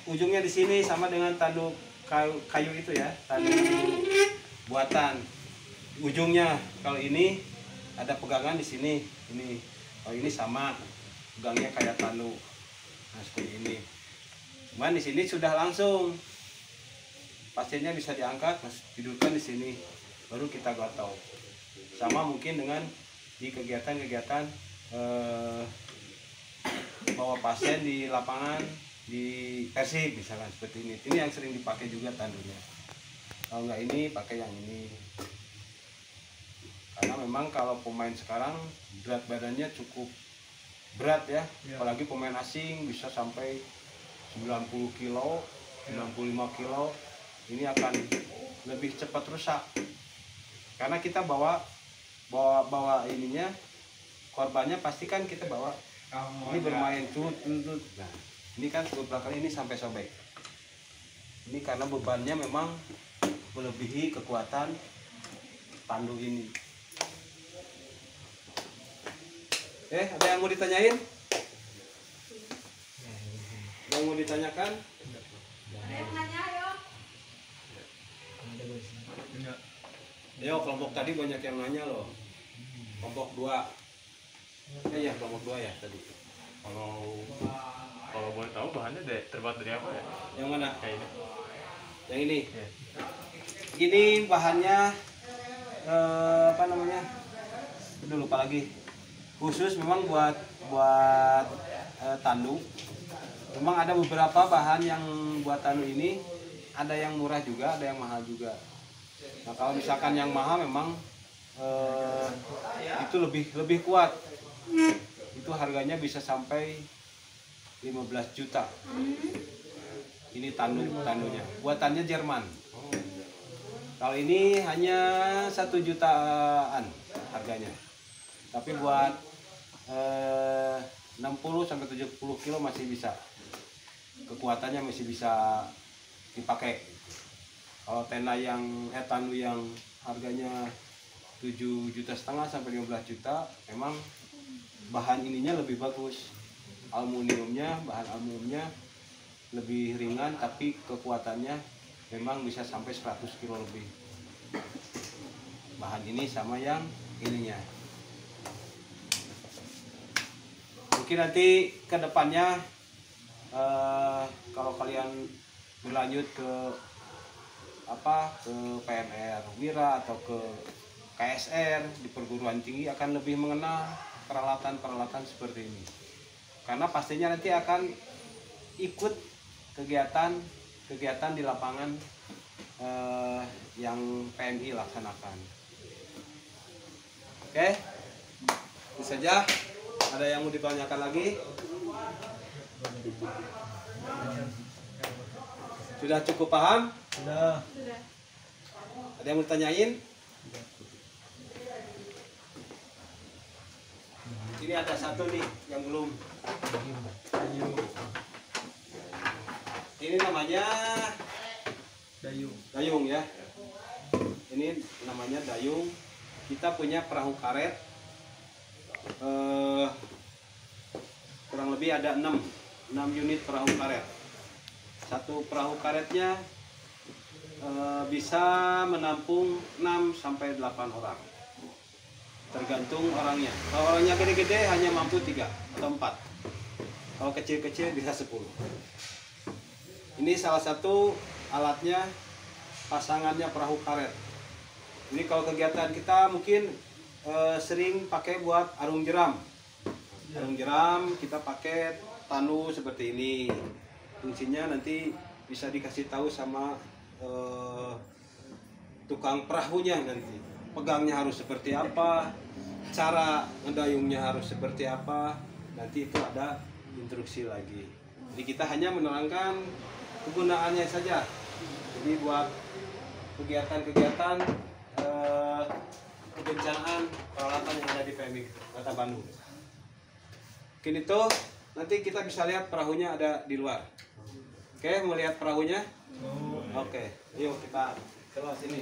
[SPEAKER 13] ujungnya di sini sama dengan tanu kayu itu ya, tanu buatan. Ujungnya kalau ini ada pegangan di sini, ini. Kalau ini sama, pegangnya kayak tanu. Nah, seperti ini. Cuman di sini sudah langsung. Pasiennya bisa diangkat, tidurkan di sini, baru kita gotong. Sama mungkin dengan di kegiatan-kegiatan bawa pasien di lapangan, di Persib misalkan seperti ini. Ini yang sering dipakai juga tandunya. Kalau nggak ini pakai yang ini. Karena memang kalau pemain sekarang berat badannya cukup berat ya. Apalagi pemain asing bisa sampai 90 kilo, 95 kilo. Ini akan lebih cepat rusak. Karena kita bawa ininya, korbannya pasti kan kita bawa. Ini bermain tut. Nah, ini kan beberapa kali ini sampai sobek. Ini karena bebannya memang melebihi kekuatan tandu ini. Ada yang mau ditanyain? Ada yang mau ditanyakan?
[SPEAKER 14] Ada yang nanya, ayo.
[SPEAKER 13] Yo, kelompok tadi banyak yang nanya loh. Kelompok 2. Iya, kelompok 2 ya tadi.
[SPEAKER 6] Kalau boleh tahu bahannya terbuat dari apa ya?
[SPEAKER 13] Yang mana?
[SPEAKER 6] Kayak ini.
[SPEAKER 13] Yang ini.
[SPEAKER 6] Ya.
[SPEAKER 13] Ini bahannya apa namanya? Udah lupa lagi. Khusus memang buat tandu. Memang ada beberapa bahan yang buat tandu ini, ada yang murah juga, ada yang mahal juga. Nah, kalau misalkan yang mahal memang itu lebih kuat. Itu harganya bisa sampai 15 juta. Ini tandunya. Buatannya Jerman. Kalau ini hanya 1 jutaan harganya. Tapi buat 60 sampai 70 kilo masih bisa. Kekuatannya masih bisa dipakai. Kalau tandu yang harganya 7,5 juta sampai 15 juta, memang bahan ininya lebih bagus. Bahan aluminiumnya lebih ringan, tapi kekuatannya memang bisa sampai 100 kilo lebih. Bahan ini sama yang ininya. Mungkin nanti ke depannya kalau kalian berlanjut ke PMR Wira atau ke KSR di perguruan tinggi akan lebih mengenal peralatan-peralatan seperti ini. Karena pastinya nanti akan ikut kegiatan kegiatan di lapangan yang PMI laksanakan. Oke, itu saja. Ada yang mau ditanyakan lagi? Sudah cukup paham?
[SPEAKER 10] Sudah.
[SPEAKER 13] Ada yang mau ditanyain? Ini ada satu nih yang belum. Ini namanya dayung ya. Ini namanya dayung. Kita punya perahu karet. Kurang lebih ada 6 unit perahu karet. Satu perahu karetnya bisa menampung 6 sampai 8 orang. Tergantung orangnya. Kalau orangnya gede-gede hanya mampu 3 atau 4. Kalau kecil-kecil bisa 10. Ini salah satu alatnya, pasangannya perahu karet. Ini kalau kegiatan kita mungkin sering pakai buat arung jeram. Arung jeram kita pakai tanu seperti ini. Fungsinya nanti bisa dikasih tahu sama tukang perahunya nanti. Pegangnya harus seperti apa, cara ngedayungnya harus seperti apa. Nanti itu ada instruksi lagi. Jadi kita hanya menerangkan kegunaannya saja. Jadi buat kegiatan-kegiatan kebencanaan peralatan yang ada di PMI Kota Bandung. Mungkin itu, nanti kita bisa lihat perahunya ada di luar. Oke, mau lihat perahunya? Oke, yuk kita keluar sini.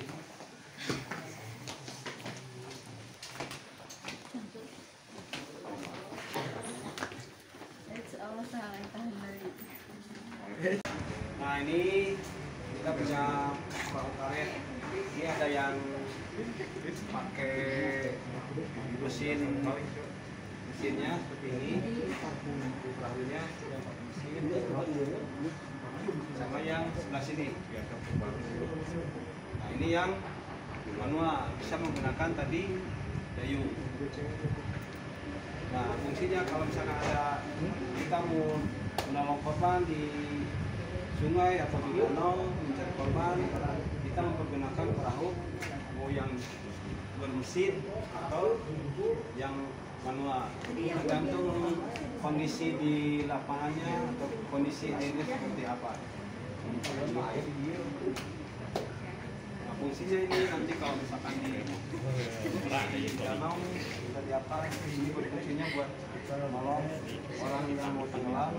[SPEAKER 13] Nah ini kita punya perahu karet. Ini ada yang pakai mesinnya seperti ini. Perahunya mesin sama yang sebelah sini. Nah ini yang manual, bisa menggunakan tadi dayung. Nah fungsinya kalau misalnya ada kita mau menolong korban di sungai atau di danau mencari korban, kita mempergunakan perahu mau yang bermesin atau yang manual, tergantung kondisi di lapangannya atau kondisi airnya seperti apa. Nah, fungsinya ini nanti kalau misalkan di danau tadi apa, ini berfungsinya buat menolong orang yang mau tenggelam,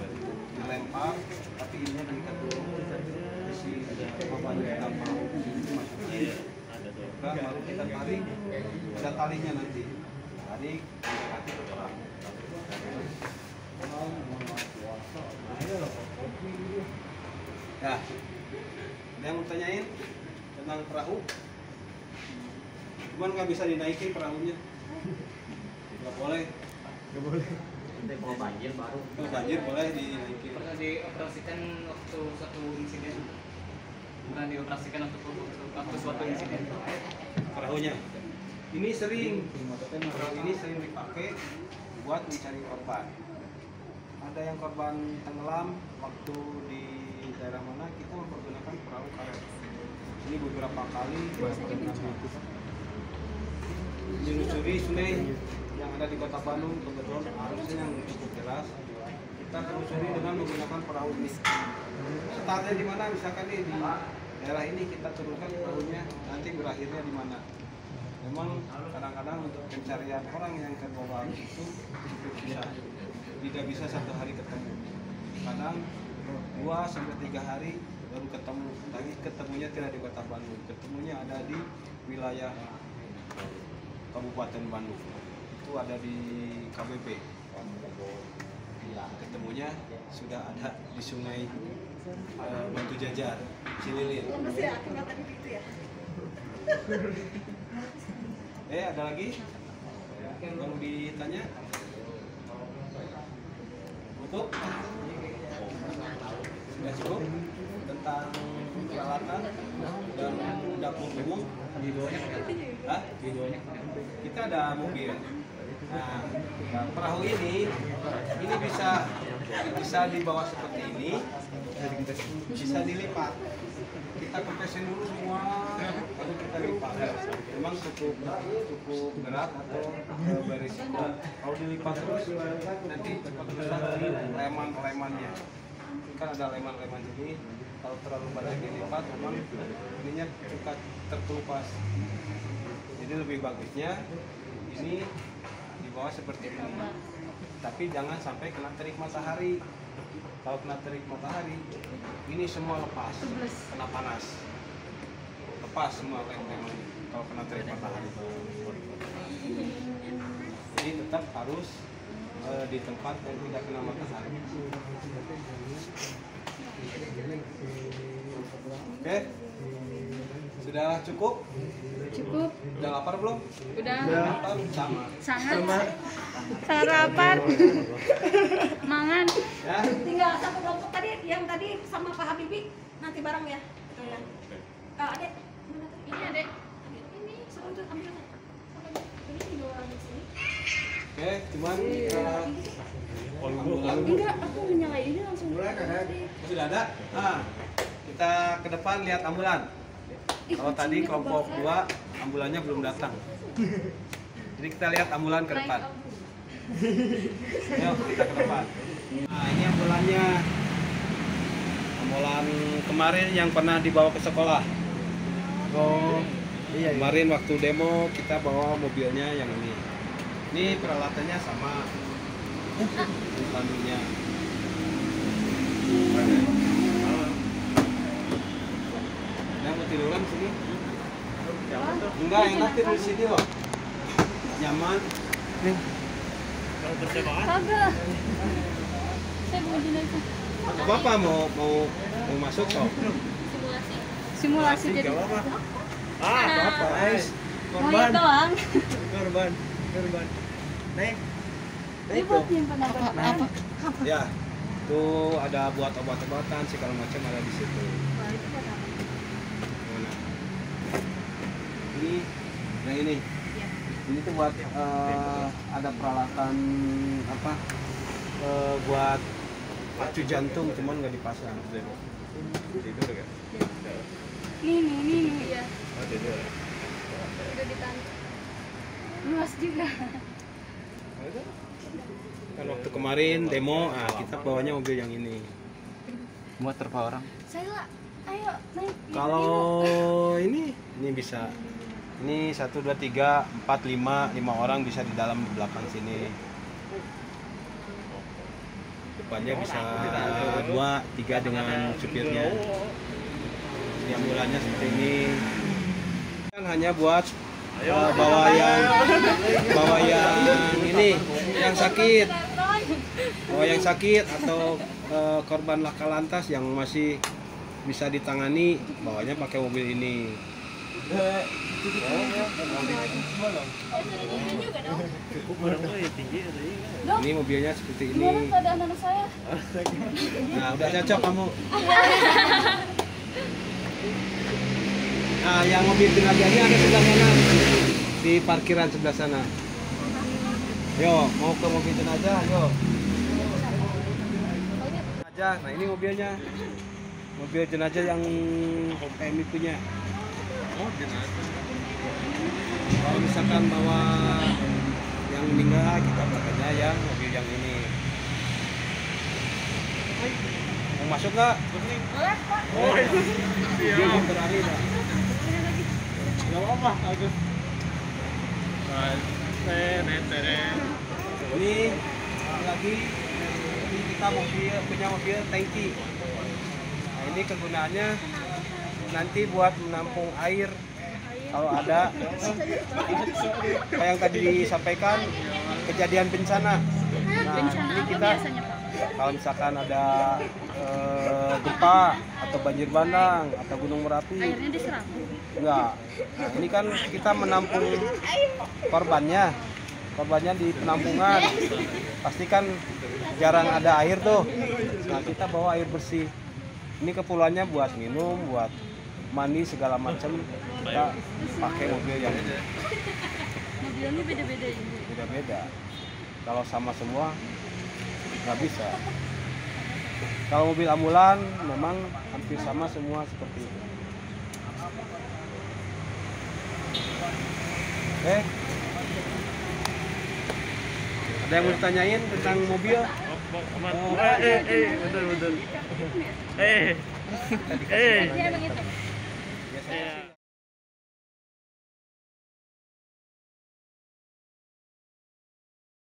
[SPEAKER 13] dilempar, tapi ininya diikat dulu, isi korban dalam perahu ini masukin, baru kita tarik, ada talinya nanti. Tarik, kaki ke perahu. Ya, ada yang mau tanyain tentang perahu? Cuman nggak bisa dinaikin perahunya. Nggak boleh.
[SPEAKER 12] Nggak boleh. Nanti kalau banjir baru.
[SPEAKER 13] Kalau banjir boleh dinaikin.
[SPEAKER 12] Pernah dioperasikan waktu satu insiden. Pernah dioperasikan waktu suatu insiden.
[SPEAKER 13] Perahunya. Ini sering, perahu ini sering dipakai buat mencari korban. Ada yang korban tenggelam waktu di daerah mana kita mempergunakan perahu karet. Ini beberapa kali menyusuri sungai yang ada di Kota Bandung, kebetulan arusnya yang cukup deras. Kita telusuri dengan menggunakan perahu ini. Startnya di mana? Misalkan di daerah ini kita turunkan perahunya, nanti berakhirnya di mana? Memang kadang-kadang untuk pencarian orang yang terbawa itu susah, tidak bisa satu hari ketemu. Kadang 2 sampai 3 hari baru ketemu. Lagi ketemunya tidak di Kota Bandung, ketemunya ada di wilayah Kabupaten Bandung. Itu ada di KBP. Ketemunya sudah ada di Sungai Batu Jajar, Cililin. Ada lagi yang mau ditanya? Cukup? Sudah cukup tentang peralatan dan dapur umum? Kita ada mobil. Nah, perahu ini bisa dibawa seperti ini bisa dilipat. Kita kempesin dulu semua, lalu kita lipat. Memang cukup berat atau berisiko. Kalau dilipat terus nanti cepat besar leman-lemannya. Kan ada leman-leman ini. Kalau terlalu banyak dilipat, memang ininya suka terkelupas. Jadi lebih bagusnya ini di bawah seperti ini. Tapi jangan sampai kena terik matahari. Kalau kena terik matahari, ini semua lepas, kena panas. Lepas semua lem-lemannya kalau kena terik matahari. Jadi tetap harus di tempat yang tidak kena matahari. Oke, sudah cukup?
[SPEAKER 11] Cukup.
[SPEAKER 13] Udah lapar belum?
[SPEAKER 11] Udah.
[SPEAKER 13] Lapar sama.
[SPEAKER 11] Sangat lapar. Mangan.
[SPEAKER 13] Ya.
[SPEAKER 14] Tinggal satu kelompok tadi yang tadi sama Pak Habibie nanti bareng ya. Gitu ya. Adek, mana tuh? Ini Adek. Ini suruh itu ambil. Ini dua orang di sini.
[SPEAKER 13] Oke, cuman
[SPEAKER 11] Enggak, aku nyalain ini langsung.
[SPEAKER 13] sudah ada. Nah, kita ke depan lihat ambulan. Kalau tadi kelompok 2 ambulannya belum datang. Jadi kita lihat ambulan ke depan. Yuk kita ke depan. Nah ini ambulannya. Ambulan kemarin yang pernah dibawa ke sekolah. Oh iya. Kemarin waktu demo kita bawa mobilnya yang ini. Ini peralatannya sama. Pandunya. Yang mau tiduran sini? Enggak, yang nanti di sini loh. Nyaman. Nih. Kalau percobaan?
[SPEAKER 11] Kagak. Saya mau jenazah.
[SPEAKER 13] Bapak mau masuk kok?
[SPEAKER 11] Simulasi jadi.
[SPEAKER 13] Apa?
[SPEAKER 11] Korban doang.
[SPEAKER 13] Korban. Nih.
[SPEAKER 11] Ini buat nyimpan apa?
[SPEAKER 13] Ya. Tuh ada buat obat-obatan segala macam ada di situ. Mana? Ini yang ini. Ini tuh buat ada peralatan apa? Buat pacu jantung, cuman nggak dipasang. Tidur ya?
[SPEAKER 11] Ini ya.
[SPEAKER 13] Oh tidur.
[SPEAKER 11] Udah ditarik. Luas juga.
[SPEAKER 13] Kan waktu kemarin demo, kita bawanya mobil yang ini.
[SPEAKER 12] Muat berapa orang?
[SPEAKER 11] Saya ayo naik.
[SPEAKER 13] Kalau ini bisa. Ini 1, 2, 3, 4, 5 orang bisa di dalam belakang sini. Depannya bisa 2, 3 dengan supirnya. Di ambulannya seperti ini. Kan hanya buat bawa yang ini, yang sakit. Bawa yang sakit atau korban laka lantas yang masih bisa ditangani, bawanya pakai mobil ini. Ini mobilnya seperti ini.
[SPEAKER 11] Gimana keadaan anak saya?
[SPEAKER 13] Nah, udah cocok kamu. Nah, yang mobil jenazahnya ada sebelah sana, di parkiran sebelah sana. Yo, mau ke mobil jenazah, yo. Jenazah, nah ini mobilnya. Mobil jenazah yang PMI punya. Oh, jenazah. Kalau misalkan bawa yang meninggal, kita pakainya yang mobil yang ini. Mau masuk nggak?
[SPEAKER 11] Boleh, Pak.
[SPEAKER 13] Oh, dia mau berani dah. Nggak apa-apa, Agus. Ini lagi ini kita punya mobil tangki. Nah, ini kegunaannya nanti buat menampung air kalau ada apa yang tadi disampaikan kejadian bencana. Nah, ini kita kalau misalkan ada gempa atau banjir bandang atau gunung Merapi,
[SPEAKER 11] Airnya diserap?
[SPEAKER 13] enggak. Nah, ini kan kita menampung korbannya di penampungan, pasti kan jarang ada air tuh. Nah, kita bawa air bersih. Ini keperluannya buat minum, buat mandi segala macam. Kita pakai mobil yang ini.
[SPEAKER 11] Mobilnya beda-beda ini.
[SPEAKER 13] Beda-beda. Kalau sama semua nggak bisa. Kalau mobil ambulan memang hampir sama semua seperti itu. Oke. Ada yang mau ditanyain tentang mobil?
[SPEAKER 11] Betul.